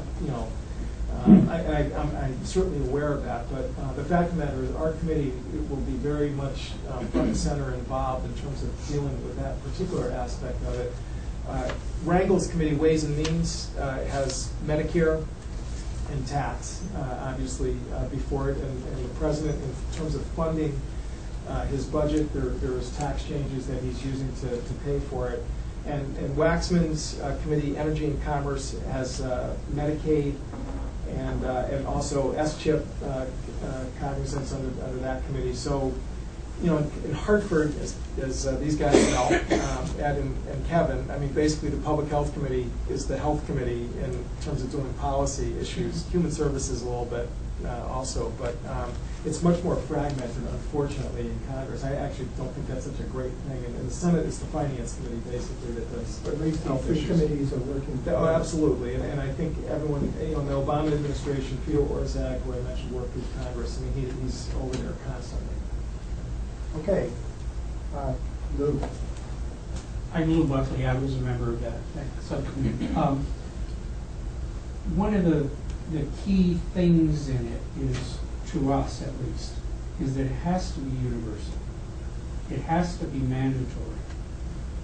I'm certainly aware of that. But the fact of the matter is, our committee will be very much front and center involved in terms of dealing with that particular aspect of it. Rangel's committee, Ways and Means, has Medicare and tax, obviously, before it, and the president, in terms of funding his budget, there's tax changes that he's using to pay for it. And Waxman's committee, Energy and Commerce, has Medicaid and also S-CHIP cognizance under that committee. So, in Hartford, as these guys know, Ed and Kevin, I mean, basically the Public Health Committee is the health committee in terms of doing policy issues. Human Services a little bit also, but it's much more fragmented, unfortunately, in Congress. I actually don't think that's such a great thing. And in the Senate, it's the Finance Committee, basically, that does. But at least the three committees are working together. Oh, absolutely. And I think everyone, the Obama administration, Peter Orszag, who I mentioned, worked with Congress. I mean, he's over there constantly. Okay. Lou. I'm Lou Buckley. I was a member of that subcommittee. One of the key things in it is, to us at least, is that it has to be universal. It has to be mandatory.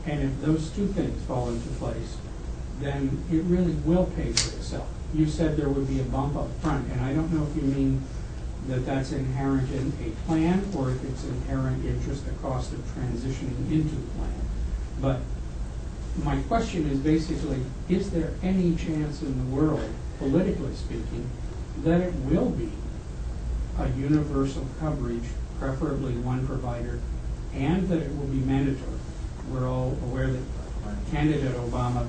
And if those two things fall into place, then it really will pay for itself. You said there would be a bump up front, and I don't know if you mean that that's inherent in a plan or if it's inherent in just the cost of transitioning into the plan. But my question is basically, is there any chance in the world, politically speaking, that it will be a universal coverage, preferably one provider, and that it will be mandatory? We're all aware that candidate Obama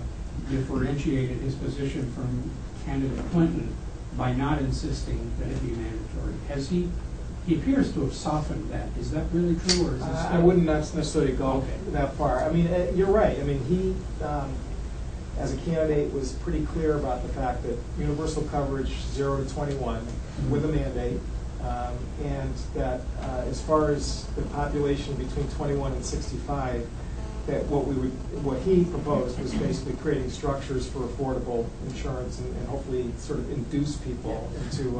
differentiated his position from candidate Clinton by not insisting that it be mandatory. Has he appears to have softened that. Is that really true, or is this I wouldn't necessarily go that far. I mean, you're right. I mean, he, as a candidate, was pretty clear about the fact that universal coverage 0 to 21 with a mandate, and that as far as the population between 21 and 65, that what he proposed was basically creating structures for affordable insurance and hopefully sort of induce people into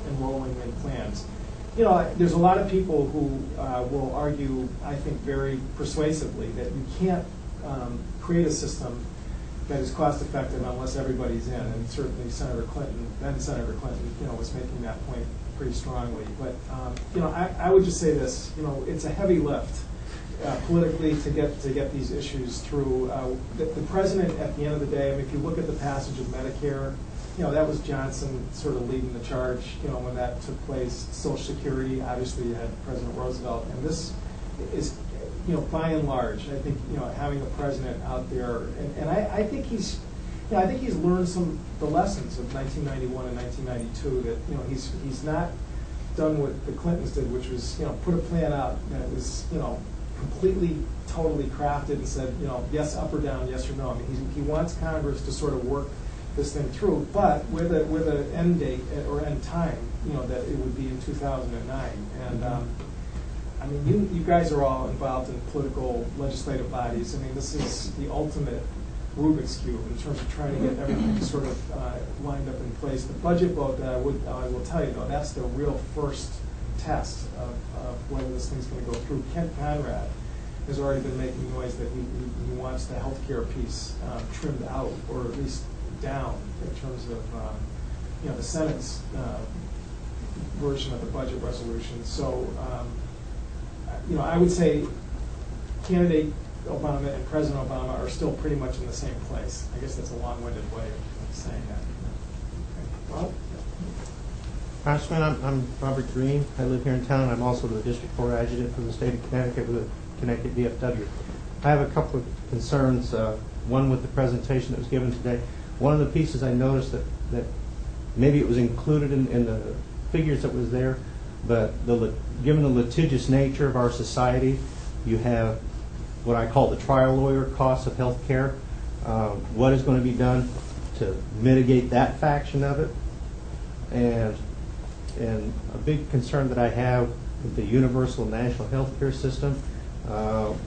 enrolling in plans. You know, there's a lot of people who will argue, I think, very persuasively that you can't create a system that is cost effective unless everybody's in, and certainly Senator Clinton, then Senator Clinton, you know, was making that point pretty strongly. But you know, I would just say this: you know, it's a heavy lift politically to get these issues through. The president, at the end of the day, I mean, if you look at the passage of Medicare, you know, that was Johnson sort of leading the charge. You know, when that took place, Social Security, obviously you had President Roosevelt, and this is, you know, by and large, I think, you know, having a president out there, and I think he's, you know, I think he's learned the lessons of 1991 and 1992. That, you know, he's not done what the Clintons did, which was, you know, put a plan out that was, you know, completely, totally crafted and said, you know, yes, up or down, yes or no. I mean, he wants Congress to sort of work this thing through, but with an end date or end time, you know, that it would be in 2009. And I mean, you guys are all involved in political legislative bodies. I mean, this is the ultimate Rubik's Cube in terms of trying to get everything sort of lined up in place. The budget vote, I will tell you though, that's the real first test of whether this thing's going to go through. Kent Conrad has already been making noise that he wants the health care piece trimmed out, or at least down, in terms of you know, the Senate's version of the budget resolution. So you know, I would say candidate Obama and President Obama are still pretty much in the same place. I guess that's a long-winded way of saying that. Well, Congressman, I'm Robert Green. I live here in town. I'm also the District Court Adjutant for the state of Connecticut with the Connecticut DFW. I have a couple of concerns, one with the presentation that was given today. One of the pieces I noticed that maybe it was included in the figures that was there, but given the litigious nature of our society, you have what I call the trial lawyer costs of health care. What is going to be done to mitigate that faction of it? And a big concern that I have with the universal national health care system, I'll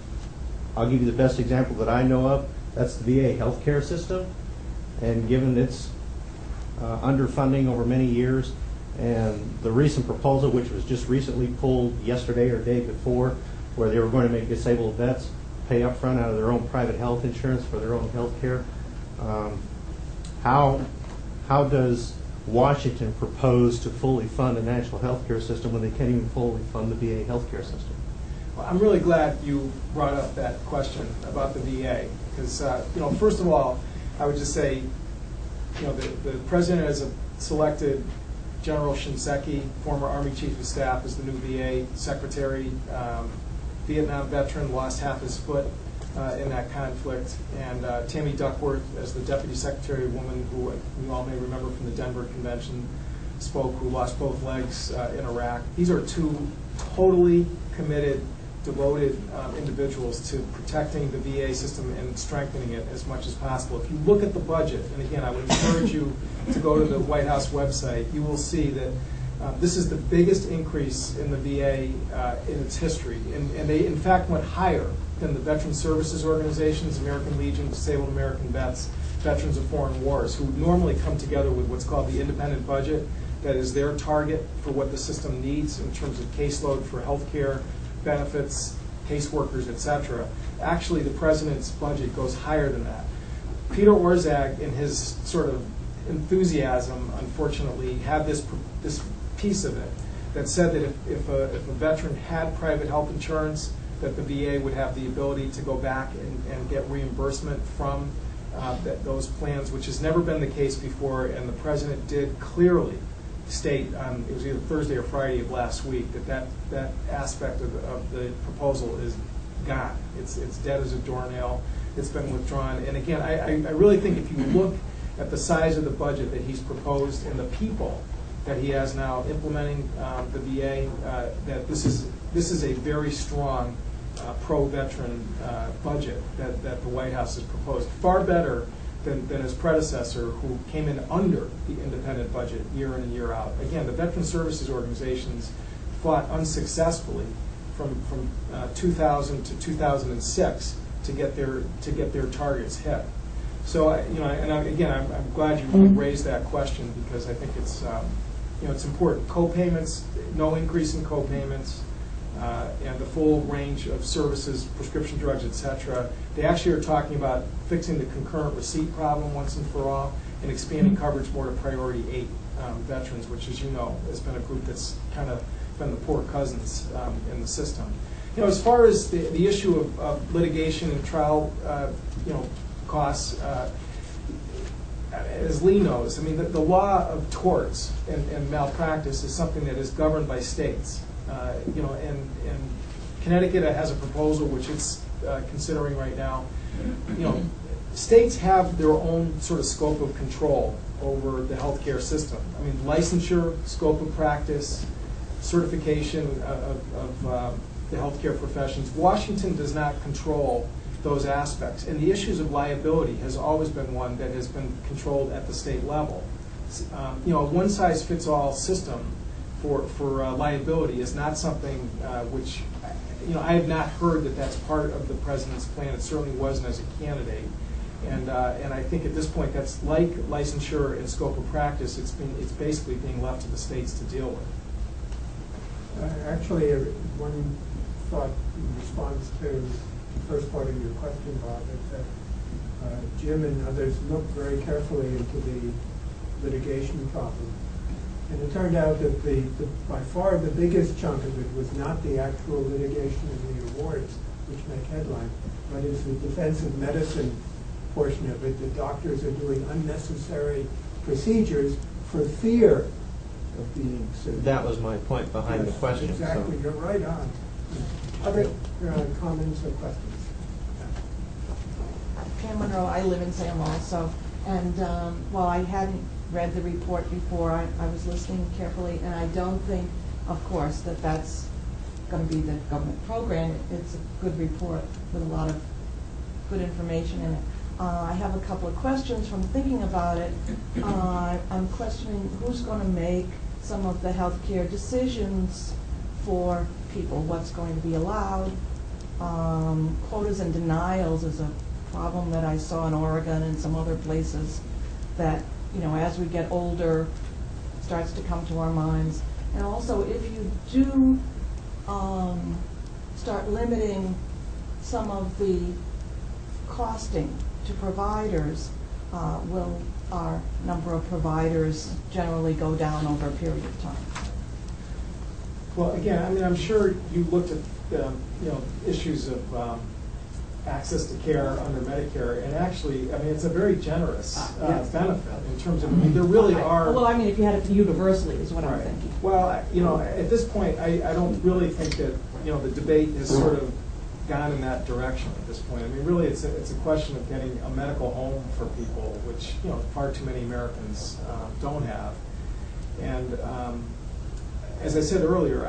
give you the best example that I know of. That's the VA health care system. And given its underfunding over many years, and the recent proposal, which was just recently pulled yesterday or day before, where they were going to make disabled vets pay up front out of their own private health insurance for their own health care. How does Washington propose to fully fund a national health care system when they can't even fully fund the VA health care system? Well, I'm really glad you brought up that question about the VA, because you know, first of all, I would just say, you know, the president has selected General Shinseki, former Army Chief of Staff, as the new VA Secretary. Vietnam veteran, lost half his foot in that conflict. And Tammy Duckworth as the Deputy Secretary, a woman who you all may remember from the Denver Convention, spoke, who lost both legs in Iraq. These are two totally committed, devoted individuals to protecting the VA system and strengthening it as much as possible. If you look at the budget, and again, I would encourage you to go to the White House website, you will see that this is the biggest increase in the VA in its history. And they, in fact, went higher than the Veteran Services Organizations, American Legion, Disabled American Vets, Veterans of Foreign Wars, who normally come together with what's called the independent budget. That is their target for what the system needs in terms of caseload for health care, benefits, caseworkers, etc. Actually, the president's budget goes higher than that. Peter Orszag, in his sort of enthusiasm, unfortunately, had this piece of it that said that if a veteran had private health insurance, that the VA would have the ability to go back and get reimbursement from those plans, which has never been the case before. And the president did clearly state, it was either Thursday or Friday of last week, that aspect of the proposal is gone. It's dead as a doornail. It's been withdrawn. And again, I really think if you look at the size of the budget that he's proposed and the people that he has now implementing the VA, that this is a very strong pro-veteran budget that the White House has proposed. Far better than his predecessor, who came in under the independent budget year in and year out. Again, the Veteran Services Organizations fought unsuccessfully from 2000 to 2006 to get their targets hit. So I'm glad you raised that question, because I think it's it's important. Co-payments, no increase in co-payments, and the full range of services, prescription drugs, etc. They actually are talking about fixing the concurrent receipt problem once and for all, and expanding coverage more to priority 8 veterans, which, as you know, has been a group that's kind of been the poor cousins in the system. As far as the issue of litigation and trial, costs, as Lee knows, I mean, the law of torts and malpractice is something that is governed by states. And Connecticut has a proposal which it's considering right now. States have their own sort of scope of control over the healthcare system. I mean, licensure, scope of practice, certification of the healthcare professions. Washington does not control those aspects, and the issues of liability has always been one that has been controlled at the state level. A one-size-fits-all system for liability is not something which, I have not heard that that's part of the president's plan. It certainly wasn't as a candidate, and I think at this point that's like licensure and scope of practice. It's basically being left to the states to deal with. Actually, one thought in response to the first part of your question, Bob, is that Jim and others looked very carefully into the litigation problem. And it turned out that by far the biggest chunk of it was not the actual litigation and the awards, which make headlines, but is the defensive medicine portion of it. The doctors are doing unnecessary procedures for fear of being sued. That was my point behind the question. Exactly, So. you're right on. Other comments or questions? Pam Monroe, I live in Salem also, and while I hadn't read the report before, I was listening carefully, and I don't think, of course, that that's going to be the government program. It's a good report with a lot of good information in it. I have a couple of questions from thinking about it. I'm questioning who's going to make some of the healthcare decisions for people, what's going to be allowed. Quotas and denials is a problem that I saw in Oregon and some other places that, as we get older, starts to come to our minds. And also, if you do start limiting some of the costing to providers, will our number of providers generally go down over a period of time? Well, again, I'm sure you looked at issues of access to care under Medicare, and actually, it's a very generous Yes. benefit in terms of, there really are. Well, if you had it universally is what I'm Right. thinking. Well, at this point, I don't really think that, the debate has sort of gone in that direction at this point. Really, it's a question of getting a medical home for people, which, far too many Americans don't have. And as I said earlier,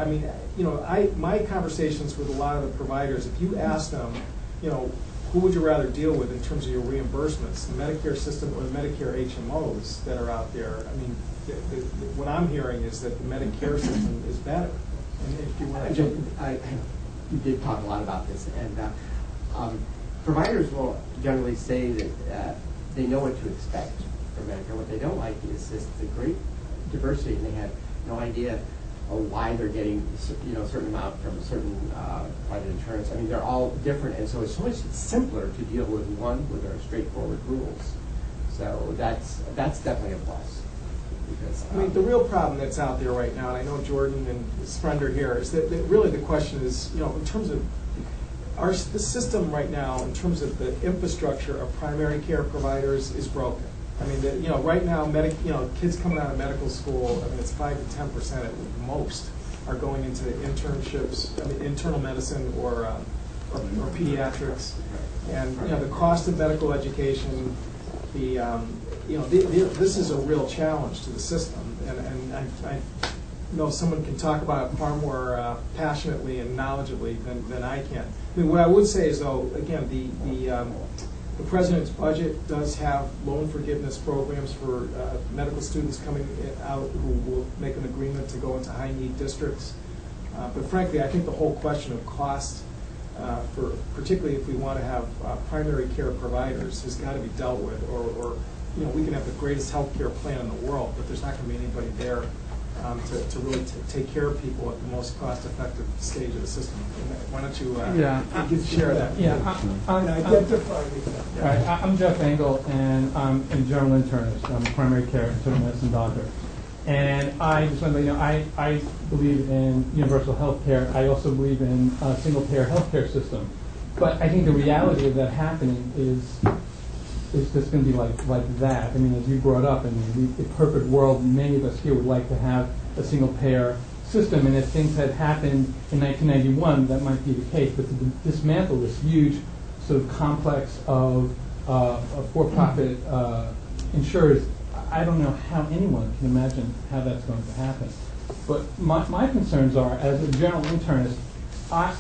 my conversations with a lot of the providers, if you ask them, who would you rather deal with in terms of your reimbursements, the Medicare system or the Medicare HMOs that are out there? What I'm hearing is that the Medicare system is better. And if you want to You did talk a lot about this, and providers will generally say that they know what to expect from Medicare. What they don't like is just the great diversity, and they have no idea why they're getting a certain amount from a certain private insurance. They're all different, and so it's so much simpler to deal with one with our straightforward rules. So that's definitely a plus. Because, the real problem that's out there right now, and I know Jordan and his friend are here, is that really the question is, in terms of the system right now, in terms of the infrastructure of primary care providers, is broken. Right now, kids coming out of medical school, it's 5 to 10% at most are going into internships, internal medicine or pediatrics, and the cost of medical education, this is a real challenge to the system, and I know someone can talk about it far more passionately and knowledgeably than I can. What I would say is, though, again, the president's budget does have loan forgiveness programs for medical students coming out who will make an agreement to go into high-need districts. But frankly, I think the whole question of cost, particularly if we want to have primary care providers, has got to be dealt with. Or we can have the greatest health care plan in the world, but there's not going to be anybody there to really take care of people at the most cost-effective stage of the system. Why don't you share that? Yeah, And identify with that. all right, I'm Jeff Engel, and I'm a general internist. I'm a primary care internal medicine doctor. And I just want to let you know, I believe in universal health care. I also believe in a single-payer healthcare system. But I think the reality of that happening is just going to be like that. I mean, as you brought up, in the perfect world, many of us here would like to have a single-payer system. And if things had happened in 1991, that might be the case. But to dismantle this huge sort of complex of for-profit insurers, I don't know how anyone can imagine how that's going to happen. But my concerns are, as a general internist, I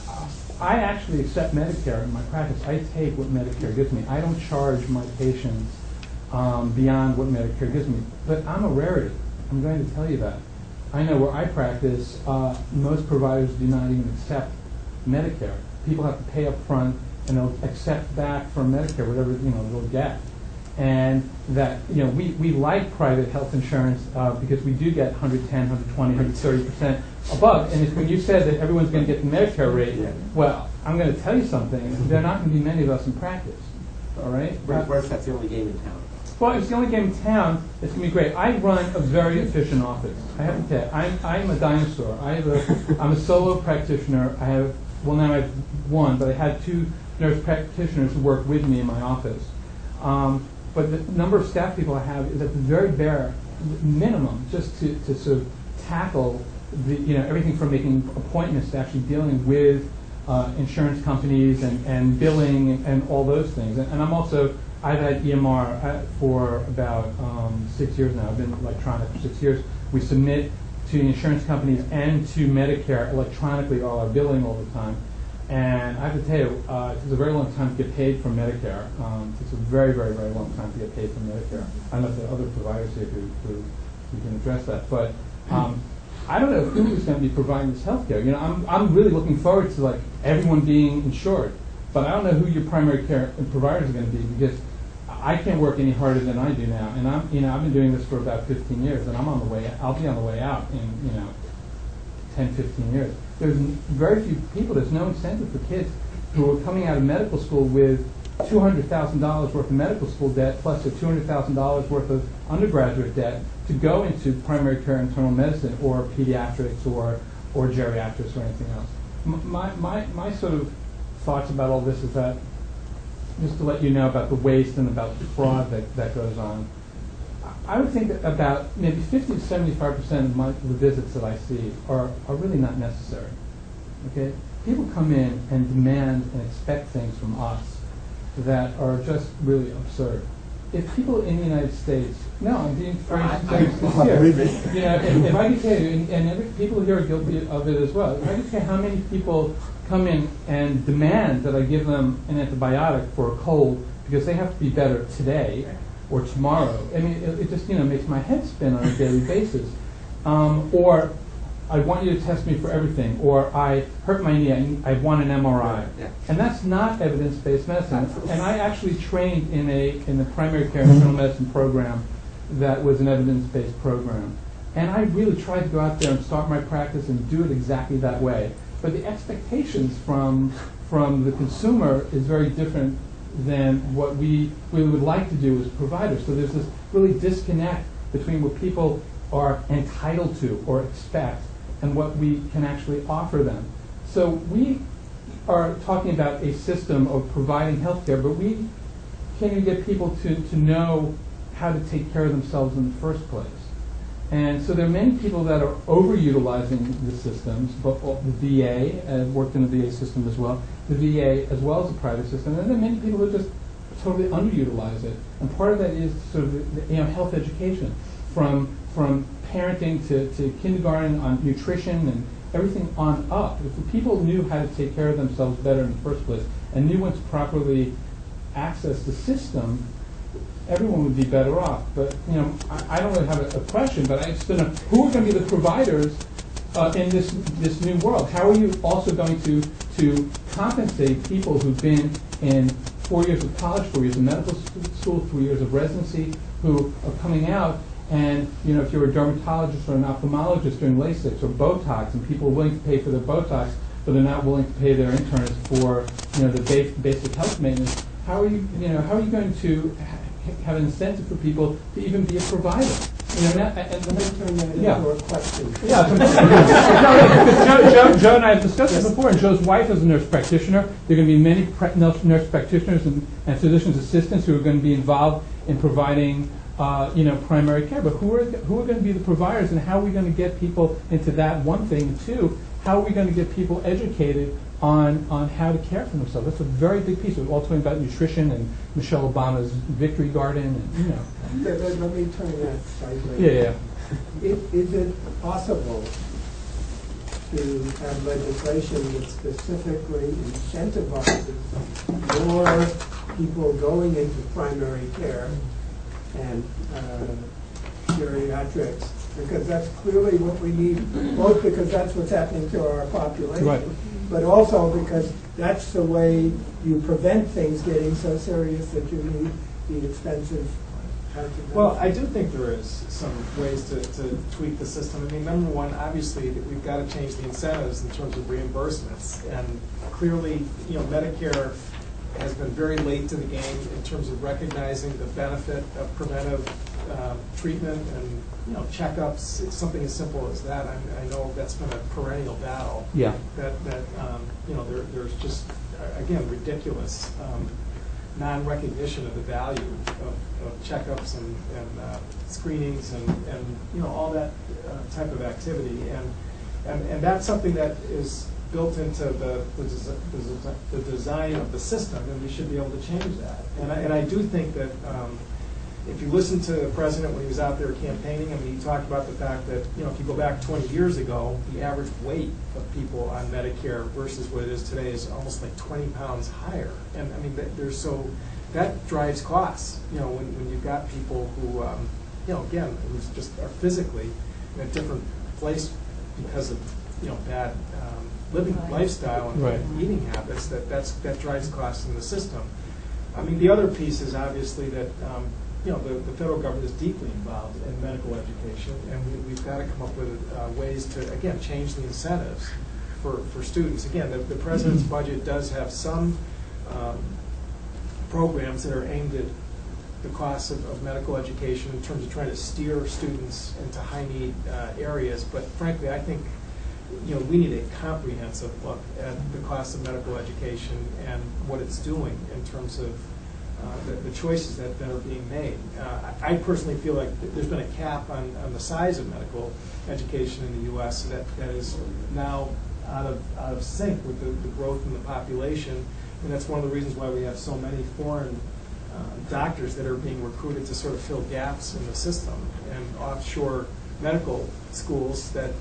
actually accept Medicare in my practice. I take what Medicare gives me. I don't charge my patients beyond what Medicare gives me. But I'm a rarity. I'm going to tell you that. I know where I practice, most providers do not even accept Medicare. People have to pay up front, and they'll accept back from Medicare whatever they'll get. And that we like private health insurance because we do get 110, 120, 130% above. And when you said that everyone's going to get the Medicare rate, well, I'm going to tell you something. There are not going to be many of us in practice. All right? What if that's the only game in town? Well, if it's the only game in town, it's going to be great. I run a very efficient office. I have to tell you, I'm a dinosaur. I'm a solo practitioner. Now I have one, but I had 2 nurse practitioners who work with me in my office. But the number of staff people I have is at the very bare minimum, just to sort of tackle everything from making appointments to actually dealing with insurance companies and billing and all those things. And I've had EMR for about 6 years now. I've been electronic for 6 years. We submit to the insurance companies and to Medicare electronically all our billing all the time. And I have to tell you, it takes a very long time to get paid from Medicare. It takes a very, very, very long time to get paid from Medicare. I know there are other providers here who can address that. But I don't know who is going to be providing this health care. I'm really looking forward to everyone being insured. But I don't know who your primary care providers are going to be, because I can't work any harder than I do now. And I've been doing this for about 15 years, and I'll be on the way out in 10, 15 years. There's very few people, there's no incentive for kids who are coming out of medical school with $200,000 worth of medical school debt plus a $200,000 worth of undergraduate debt to go into primary care internal medicine or pediatrics or geriatrics or anything else. My sort of thoughts about all this is that, just to let you know about the waste and about the fraud that goes on, I would think that about maybe 50 to 75% of the visits that I see are really not necessary. Okay, people come in and demand and expect things from us that are just really absurd. If people in the United States, no, I'm being very sincere. If I could tell you, and people here are guilty of it as well. If I could tell you how many people come in and demand that I give them an antibiotic for a cold because they have to be better today or tomorrow. I mean, it just makes my head spin on a daily basis. Or I want you to test me for everything. Or I hurt my knee, I want an MRI. Yeah. And that's not evidence-based medicine. And I actually trained in the primary care internal medicine program that was an evidence-based program. And I really tried to go out there and start my practice and do it exactly that way. But the expectations from the consumer is very different than what we would like to do as providers. So there's this really disconnect between what people are entitled to or expect and what we can actually offer them. So we are talking about a system of providing health care, but we can't even get people to know how to take care of themselves in the first place. And so there are many people that are overutilizing the systems, but the VA, I've worked in the VA system as well, the VA as well as the private system, and there are many people who just totally underutilize it. And part of that is sort of the health education, from parenting to kindergarten on nutrition and everything on up. If people knew how to take care of themselves better in the first place and knew when to properly access the system, everyone would be better off. But I don't really have a question, but I just don't know who are going to be the providers in this new world? How are you also going to compensate people who've been in 4 years of college, 4 years of medical school, 3 years of residency, who are coming out, and if you're a dermatologist or an ophthalmologist doing LASIK or Botox, and people are willing to pay for their Botox, but they're not willing to pay their interns for the basic health maintenance. How are you going to have an incentive for people to even be a provider? Let me turn that into a question. Yeah. Joe and I have discussed this before, and Joe's wife is a nurse practitioner. There are going to be many nurse practitioners and physician's assistants who are going to be involved in providing primary care. But who are going to be the providers, and how are we going to get people into that, one thing? Two, how are we going to get people educated on how to care for themselves? That's a very big piece. We're all talking about nutrition and Michelle Obama's Victory Garden, and Let me turn that slightly. Yeah. Is it possible to have legislation that specifically incentivizes more people going into primary care and geriatrics? Because that's clearly what we need, both because that's what's happening to our population, Right. but also because that's the way you prevent things getting so serious that you need the expensive. Well, I do think there is some ways to tweak the system. I mean, number one, obviously, that we've got to change the incentives in terms of reimbursements. And clearly, Medicare has been very late to the game in terms of recognizing the benefit of preventive treatment and checkups. It's something as simple as that. I know that's been a perennial battle. Yeah. There's just again ridiculous non-recognition of the value of checkups and screenings and all that type of activity, and that's something that is built into the design of the system, and we should be able to change that. And I do think that if you listen to the president when he was out there campaigning, I mean, he talked about the fact that if you go back 20 years ago, the average weight of people on Medicare versus what it is today is almost like 20 pounds higher. And I mean, that drives costs. When you've got people who, again, who just are physically in a different place because of bad living lifestyle and Right. eating habits, that drives costs in the system. I mean, the other piece is obviously that the federal government is deeply involved in medical education, and we've got to come up with ways to, again, change the incentives for students. Again, the president's budget does have some programs that are aimed at the costs of medical education in terms of trying to steer students into high-need areas, but frankly, I think we need a comprehensive look at the cost of medical education and what it's doing in terms of the choices that are being made. I personally feel like there's been a cap on the size of medical education in the U.S. that is now out of sync with the growth in the population, and that's one of the reasons why we have so many foreign doctors that are being recruited to sort of fill gaps in the system, and offshore medical schools that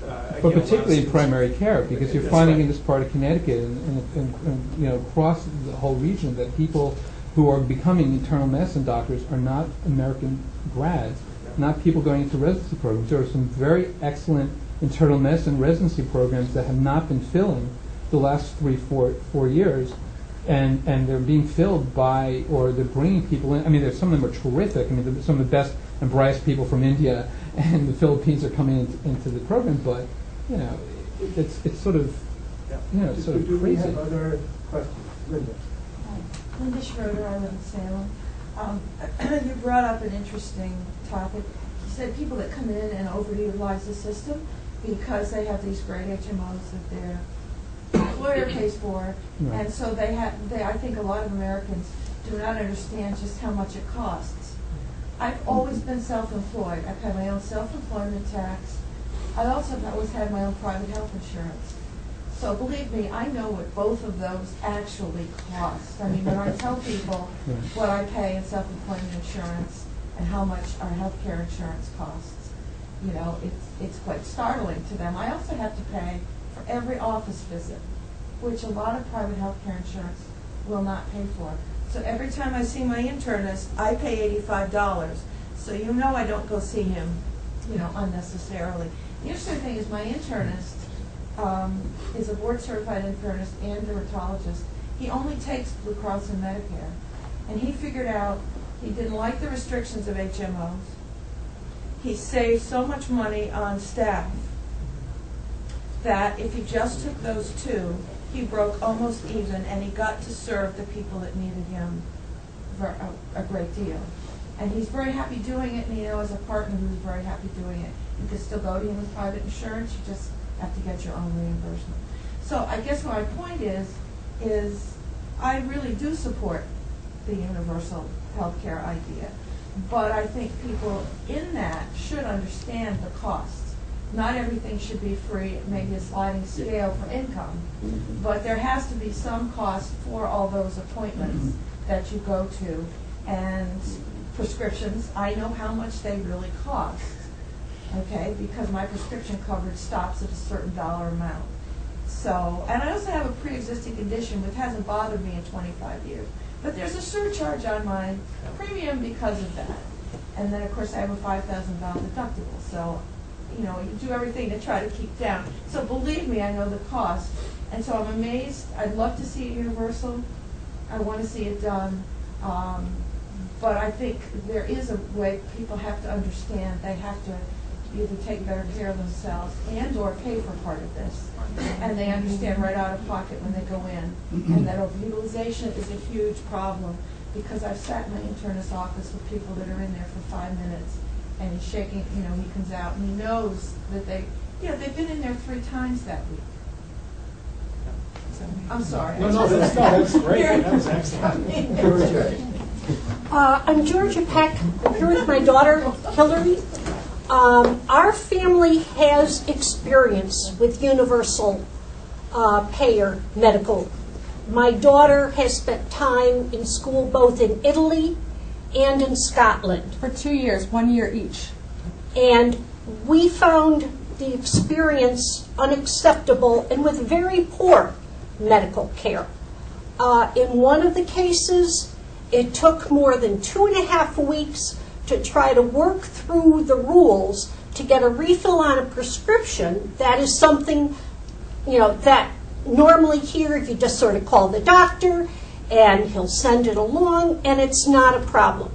But particularly in primary care, because you're That's finding right. in this part of Connecticut and across the whole region that people who are becoming internal medicine doctors are not American grads, not people going into residency programs. There are some very excellent internal medicine residency programs that have not been filling the last 4 years, and they're being filled by, or they're bringing people in. I mean, some of them are terrific. I mean, some of the best and brightest people from India and the Philippines are coming into the program, but it's sort of sort of Do we crazy. have other questions? Linda. Linda Schroeder, I live in Salem. You brought up an interesting topic. You said people that come in and overutilize the system because they have these great HMOs that their employer pays for, Right. and so I think a lot of Americans do not understand just how much it costs. I've always been self-employed. I've had my own self-employment tax. I also have always had my own private health insurance. So believe me, I know what both of those actually cost. I mean, when I tell people what I pay in self-employment insurance and how much our health care insurance costs, it's quite startling to them. I also have to pay for every office visit, which a lot of private health care insurance will not pay for. So every time I see my internist, I pay $85. So I don't go see him unnecessarily. The interesting thing is my internist is a board-certified internist and dermatologist. He only takes Blue Cross and Medicare. And he figured out he didn't like the restrictions of HMOs. He saved so much money on staff that if he just took those two, he broke almost even, and he got to serve the people that needed him a great deal. And he's very happy doing it, and he has a partner who's very happy doing it. You can still go to him with private insurance, you just have to get your own reimbursement. So I guess my point is I really do support the universal health care idea, but I think people in that should understand the costs. Not everything should be free, it may be a sliding scale for income, but there has to be some cost for all those appointments that you go to, and prescriptions, I know how much they really cost, okay, because my prescription coverage stops at a certain dollar amount. So, and I also have a pre-existing condition which hasn't bothered me in 25 years, but there's a surcharge on my premium because of that. And then, of course, I have a $5,000 deductible, so you do everything to try to keep down. So believe me, I know the cost. And so I'm amazed. I'd love to see it universal. I want to see it done. But I think there is a way people have to understand they have to either take better care of themselves and or pay for part of this. And they understand right out of pocket when they go in. And that overutilization is a huge problem, because I've sat in my internist's office with people that are in there for 5 minutes, and he's shaking, he comes out and he knows that they've been in there 3 times that week. So, I'm sorry. No, that's great. That was excellent. I'm Georgia Peck. I'm here with my daughter, Hillary. Our family has experience with universal payer medical. My daughter has spent time in school both in Italy and in Scotland. For 2 years, 1 year each. And we found the experience unacceptable and with very poor medical care. In one of the cases, it took more than 2.5 weeks to try to work through the rules to get a refill on a prescription. That is something, that normally here you just sort of call the doctor and he'll send it along, and it's not a problem.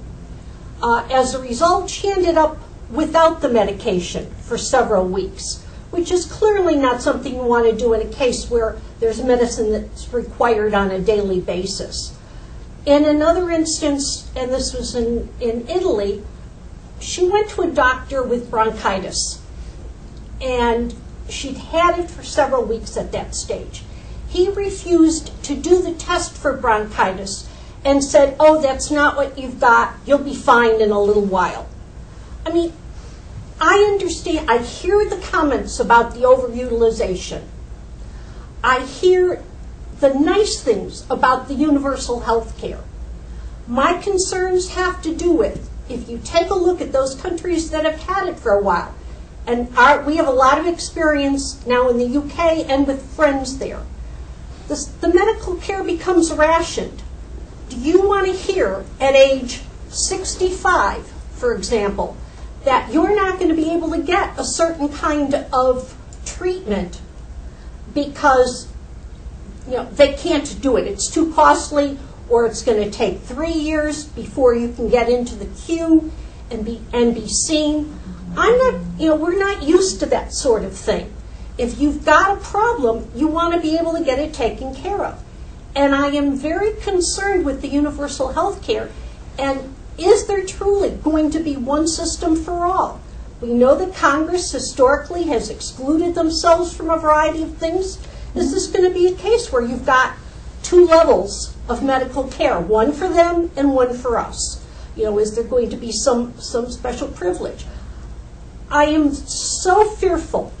As a result, she ended up without the medication for several weeks, which is clearly not something you want to do in a case where there's medicine that's required on a daily basis. In another instance, and this was in Italy, she went to a doctor with bronchitis, and she'd had it for several weeks at that stage. He refused to do the test for bronchitis and said, "Oh, that's not what you've got. You'll be fine in a little while." I mean, I understand. I hear the comments about the overutilization. I hear the nice things about the universal health care. My concerns have to do with, if you take a look at those countries that have had it for a while, and we have a lot of experience now in the UK and with friends there, the medical care becomes rationed. Do you want to hear at age 65, for example, that you're not going to be able to get a certain kind of treatment because they can't do it? It's too costly, or it's going to take 3 years before you can get into the queue and be seen. We're not used to that sort of thing. If you've got a problem, you want to be able to get it taken care of. And I am very concerned with the universal health care. And is there truly going to be one system for all? We know that Congress historically has excluded themselves from a variety of things. Is this going to be a case where you've got 2 levels of medical care, one for them and one for us? Is there going to be some special privilege? I am so fearful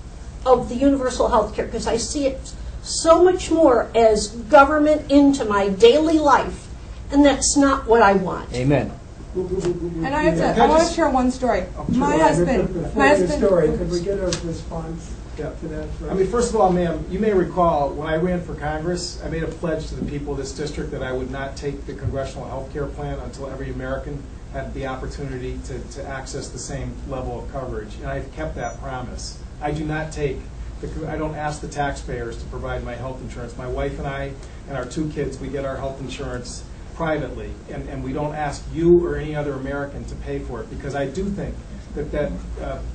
of the universal health care because I see it so much more as government into my daily life, and that's not what I want. Amen. And I want to share one story. My husband, Could we get a response to that? First of all, ma'am, you may recall when I ran for Congress, I made a pledge to the people of this district that I would not take the congressional health care plan until every American had the opportunity to access the same level of coverage, and I've kept that promise. I don't ask the taxpayers to provide my health insurance. My wife and I and our 2 kids, we get our health insurance privately, and we don't ask you or any other American to pay for it, because I do think that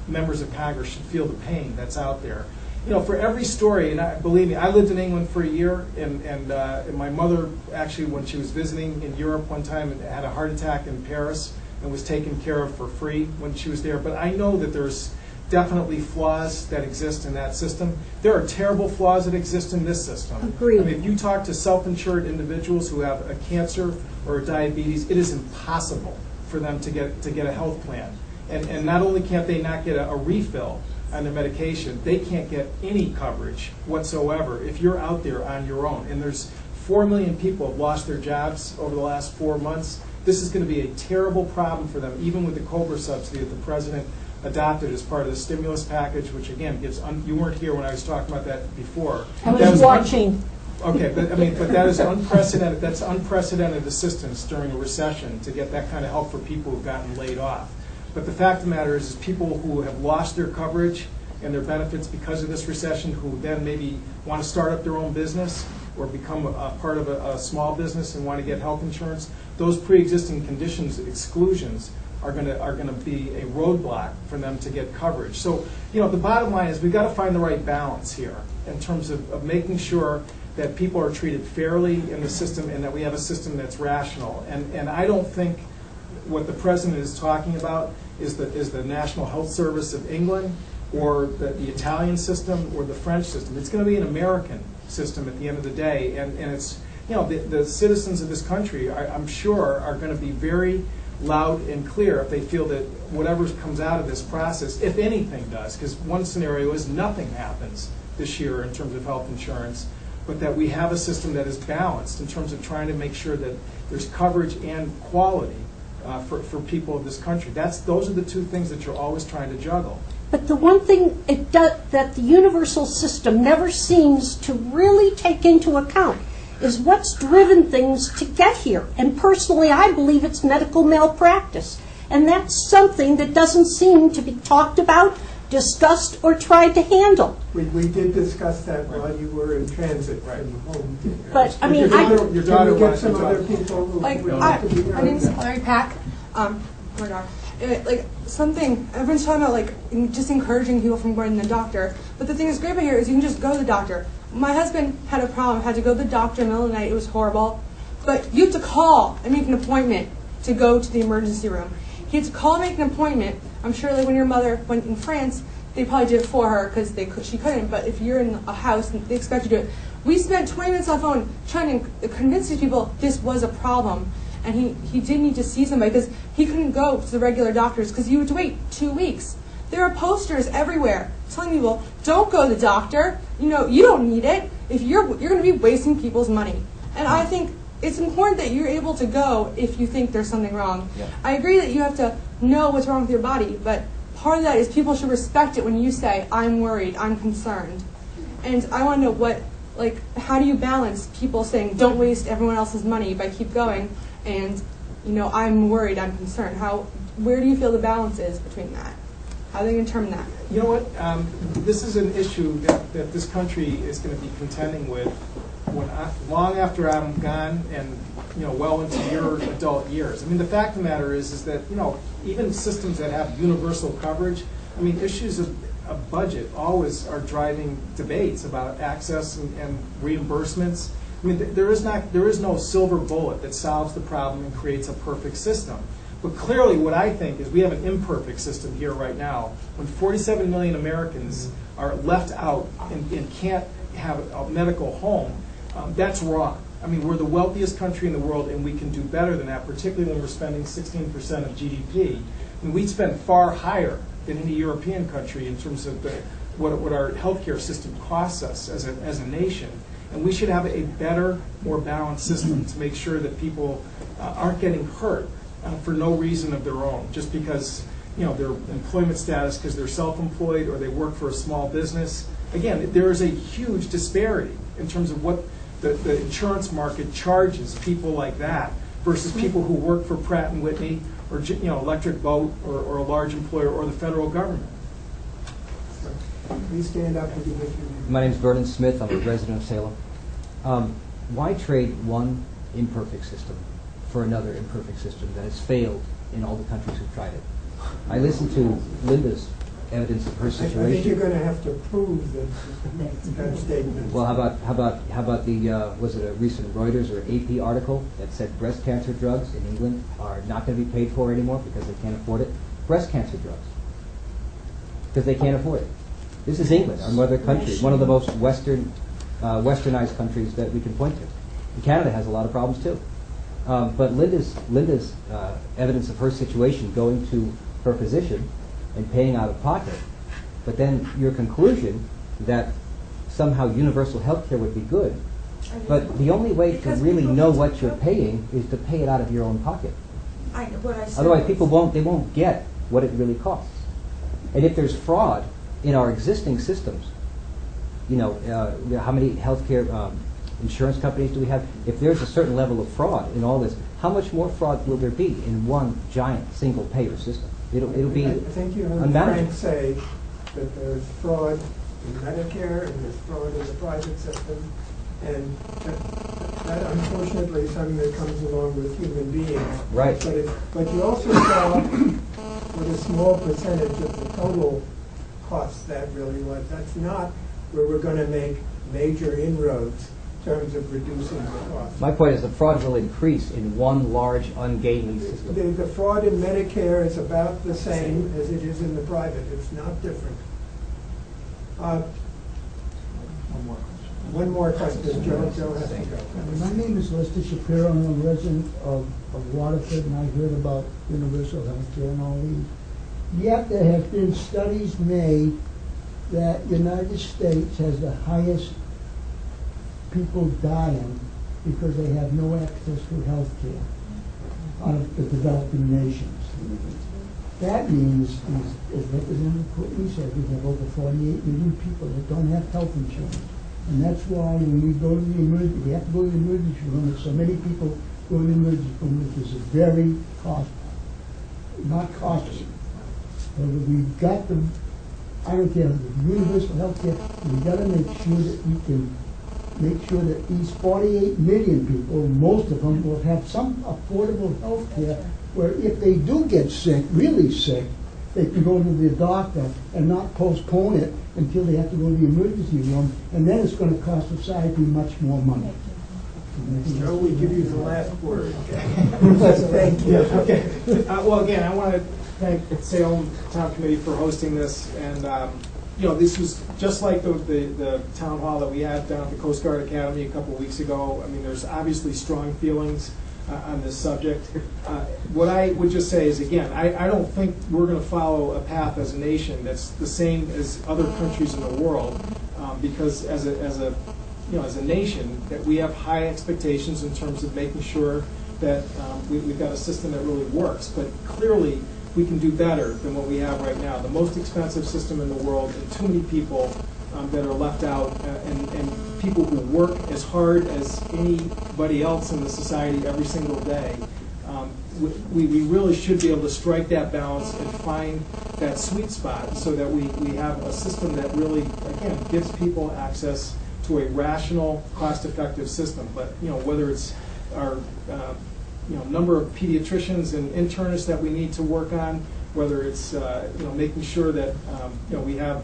members of Congress should feel the pain that's out there. You know, for every story, and believe me, I lived in England for a year, and my mother actually, when she was visiting in Europe one time, had a heart attack in Paris and was taken care of for free when she was there. But I know that there's definitely flaws that exist in that system. There are terrible flaws that exist in this system. Agreed. I mean, if you talk to self-insured individuals who have a cancer or a diabetes, it is impossible for them to get a health plan. And not only can't they not get a refill on their medication, they can't get any coverage whatsoever if you're out there on your own. And there's 4 million people have lost their jobs over the last 4 months. This is going to be a terrible problem for them, even with the COBRA subsidy that the president adopted as part of the stimulus package, which again gives, you weren't here when I was talking about that before. I was watching. Okay, but that is unprecedented. That's unprecedented assistance during a recession to get that kind of help for people who've gotten laid off. But the fact of the matter is people who have lost their coverage and their benefits because of this recession, who then maybe want to start up their own business or become a part of a small business and want to get health insurance, those pre-existing conditions, exclusions, are going to be a roadblock for them to get coverage. So, you know, the bottom line is we've got to find the right balance here in terms of making sure that people are treated fairly in the system and that we have a system that's rational. And I don't think what the president is talking about is the National Health Service of England or the Italian system or the French system. It's going to be an American system at the end of the day. And it's, you know, the citizens of this country, I'm sure, are going to be very loud and clear if they feel that whatever comes out of this process, if anything does, because one scenario is nothing happens this year in terms of health insurance, but that we have a system that is balanced in terms of trying to make sure that there's coverage and quality for people of this country. Those are the 2 things that you're always trying to juggle. But the one thing that the universal system never seems to really take into account is what's driven things to get here. And personally, I believe it's medical malpractice. And that's something that doesn't seem to be talked about, discussed, or tried to handle. We did discuss that while you were in transit from home. But, I mean, your daughter can we get some other people who Like, would like to be my heard? name's Larry Pack. My dog. Like, something, everyone's talking about, like, just encouraging people from going to the doctor. But the thing that's great about here is you can just go to the doctor. My husband had a problem, had to go to the doctor in the middle of the night. It was horrible. But you have to call and make an appointment to go to the emergency room. He had to call and make an appointment. I'm sure, like, when your mother went in France, they probably did it for her because she couldn't. But if you're in a house, they expect you to do it. We spent 20 minutes on the phone trying to convince these people this was a problem. And he did need to see somebody because he couldn't go to the regular doctors because you had to wait 2 weeks. There are posters everywhere telling people, don't go to the doctor. You know, you don't need it. If you're going to be wasting people's money. And I think it's important that you're able to go if you think there's something wrong. Yeah. I agree that you have to know what's wrong with your body, but part of that is people should respect it when you say, I'm worried, I'm concerned. And I want to know how do you balance people saying, don't waste everyone else's money by keep going, and, you know, I'm worried, I'm concerned. Where do you feel the balance is between that? How are they going to determine that? You know what? This is an issue that this country is going to be contending with long after I'm gone and, you know, well into your adult years. I mean, the fact of the matter is that, you know, even systems that have universal coverage, I mean, issues of budget always are driving debates about access and reimbursements. I mean, there is no silver bullet that solves the problem and creates a perfect system. But clearly what I think is we have an imperfect system here right now when 47 million Americans are left out and can't have a medical home. That's wrong. I mean, we're the wealthiest country in the world and we can do better than that, particularly when we're spending 16% of GDP. I mean, we spend far higher than any European country in terms of what our healthcare system costs us as a nation. And we should have a better, more balanced system to make sure that people aren't getting hurt for no reason of their own, just because, you know, their employment status, because they're self-employed or they work for a small business. Again, there is a huge disparity in terms of what the insurance market charges people like that versus people who work for Pratt & Whitney or electric boat, or a large employer, or the federal government. Please stand up and give us your name. My name is Vernon Smith. I'm a resident of Salem. Why trade one imperfect system for another imperfect system that has failed in all the countries who've tried it? I listened to Linda's evidence of her I situation. think you're going to have to prove that statement. Well, how about the was it a recent Reuters or AP article that said breast cancer drugs in England are not going to be paid for anymore because they can't afford it? Breast cancer drugs, because they can't afford it. This is England, our mother country, one of the most westernized countries that we can point to. And Canada has a lot of problems too. But Linda's evidence of her situation, going to her physician and paying out of pocket, but then your conclusion that somehow universal health care would be good, but the only way to really know what you're paying is to pay it out of your own pocket. Otherwise, people won't get what it really costs. And if there's fraud in our existing systems, how many healthcare insurance companies do we have? If there's a certain level of fraud in all this, how much more fraud will there be in one giant single-payer system? It'll be I think you heard unmanageable. Frank say that there's fraud in Medicare and there's fraud in the private system, and that unfortunately is something that comes along with human beings. Right. But you also saw what a small percentage of the total cost that really was. That's not where we're going to make major inroads in terms of reducing the cost. My point is the fraud will increase in one large, ungainly system. The fraud in Medicare is about the same as it is in the private. It's not different. One more question. Joe has to go. My name is Lester Shapiro. I'm a resident of Waterford, and I heard about universal health care and all these. Yet there have been studies made that the United States has the highest people dying because they have no access to health care out of the developing nations. That means, as Representative Courtney said, we have over 48 million people that don't have health insurance. And that's why when we go to the emergency, we have to go to the emergency room, and so many people go to the emergency room, which is very not costly. But we've got the, I don't care, the universal health care, we've got to make sure that we can make sure that these 48 million people, most of them, will have some affordable health care where if they do get sick, really sick, they can go to the doctor and not postpone it until they have to go to the emergency room, and then it's going to cost society much more money. Joe, we give you the last word. Thank you. Okay. Well, again, I want to thank the Salem Town Committee for hosting this, and this was just like the town hall that we had down at the Coast Guard Academy a couple of weeks ago. I mean, there's obviously strong feelings on this subject. What I would just say is, again, I don't think we're going to follow a path as a nation that's the same as other countries in the world, because as a nation, that we have high expectations in terms of making sure that we've got a system that really works. But clearly, we can do better than what we have right now. The most expensive system in the world, and too many people that are left out, and people who work as hard as anybody else in the society every single day. We really should be able to strike that balance and find that sweet spot so that we have a system that really, again, gives people access to a rational, cost-effective system. But whether it's our number of pediatricians and internists that we need to work on, whether it's making sure that we have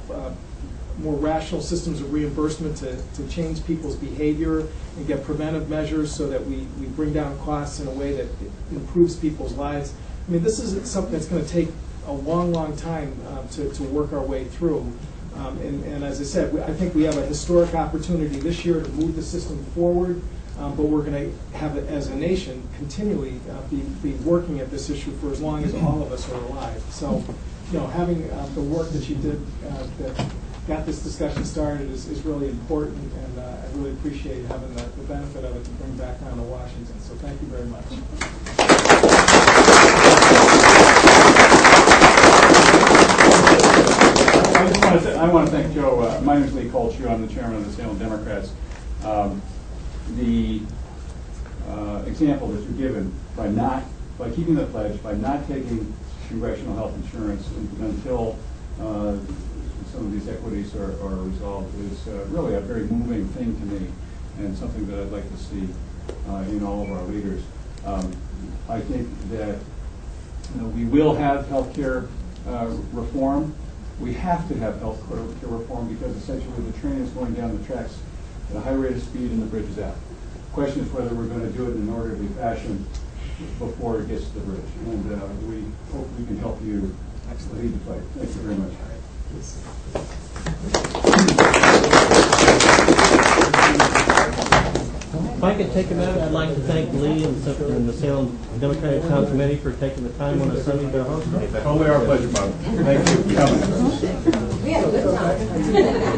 more rational systems of reimbursement to change people's behavior and get preventive measures so that we bring down costs in a way that improves people's lives. I mean, this is something that's going to take a long, long time to work our way through. And as I said, I think we have a historic opportunity this year to move the system forward, but we're going to have, as a nation, continually be working at this issue for as long as all of us are alive. So, having the work that you did that got this discussion started is really important, and I really appreciate having the benefit of it to bring back down to Washington. So thank you very much. I want to thank Joe. My name is Lee Colchu. I'm the chairman of the Salem Democrats. The example that you've given by not by keeping the pledge, by not taking congressional health insurance until some of these equities are resolved is really a very moving thing to me, and something that I'd like to see in all of our leaders. I think that we will have health care reform. We have to have health care reform because essentially the train is going down the tracks at a high rate of speed and the bridge is out. The question is whether we're going to do it in an orderly fashion before it gets to the bridge. And we hope we can help you lead the fight. Thank you very much. If I could take a minute, I'd like to thank Lee and the Salem Democratic Town Committee for taking the time on a Sunday to host me. Totally our pleasure, Bob. Thank you for coming. We had a good time.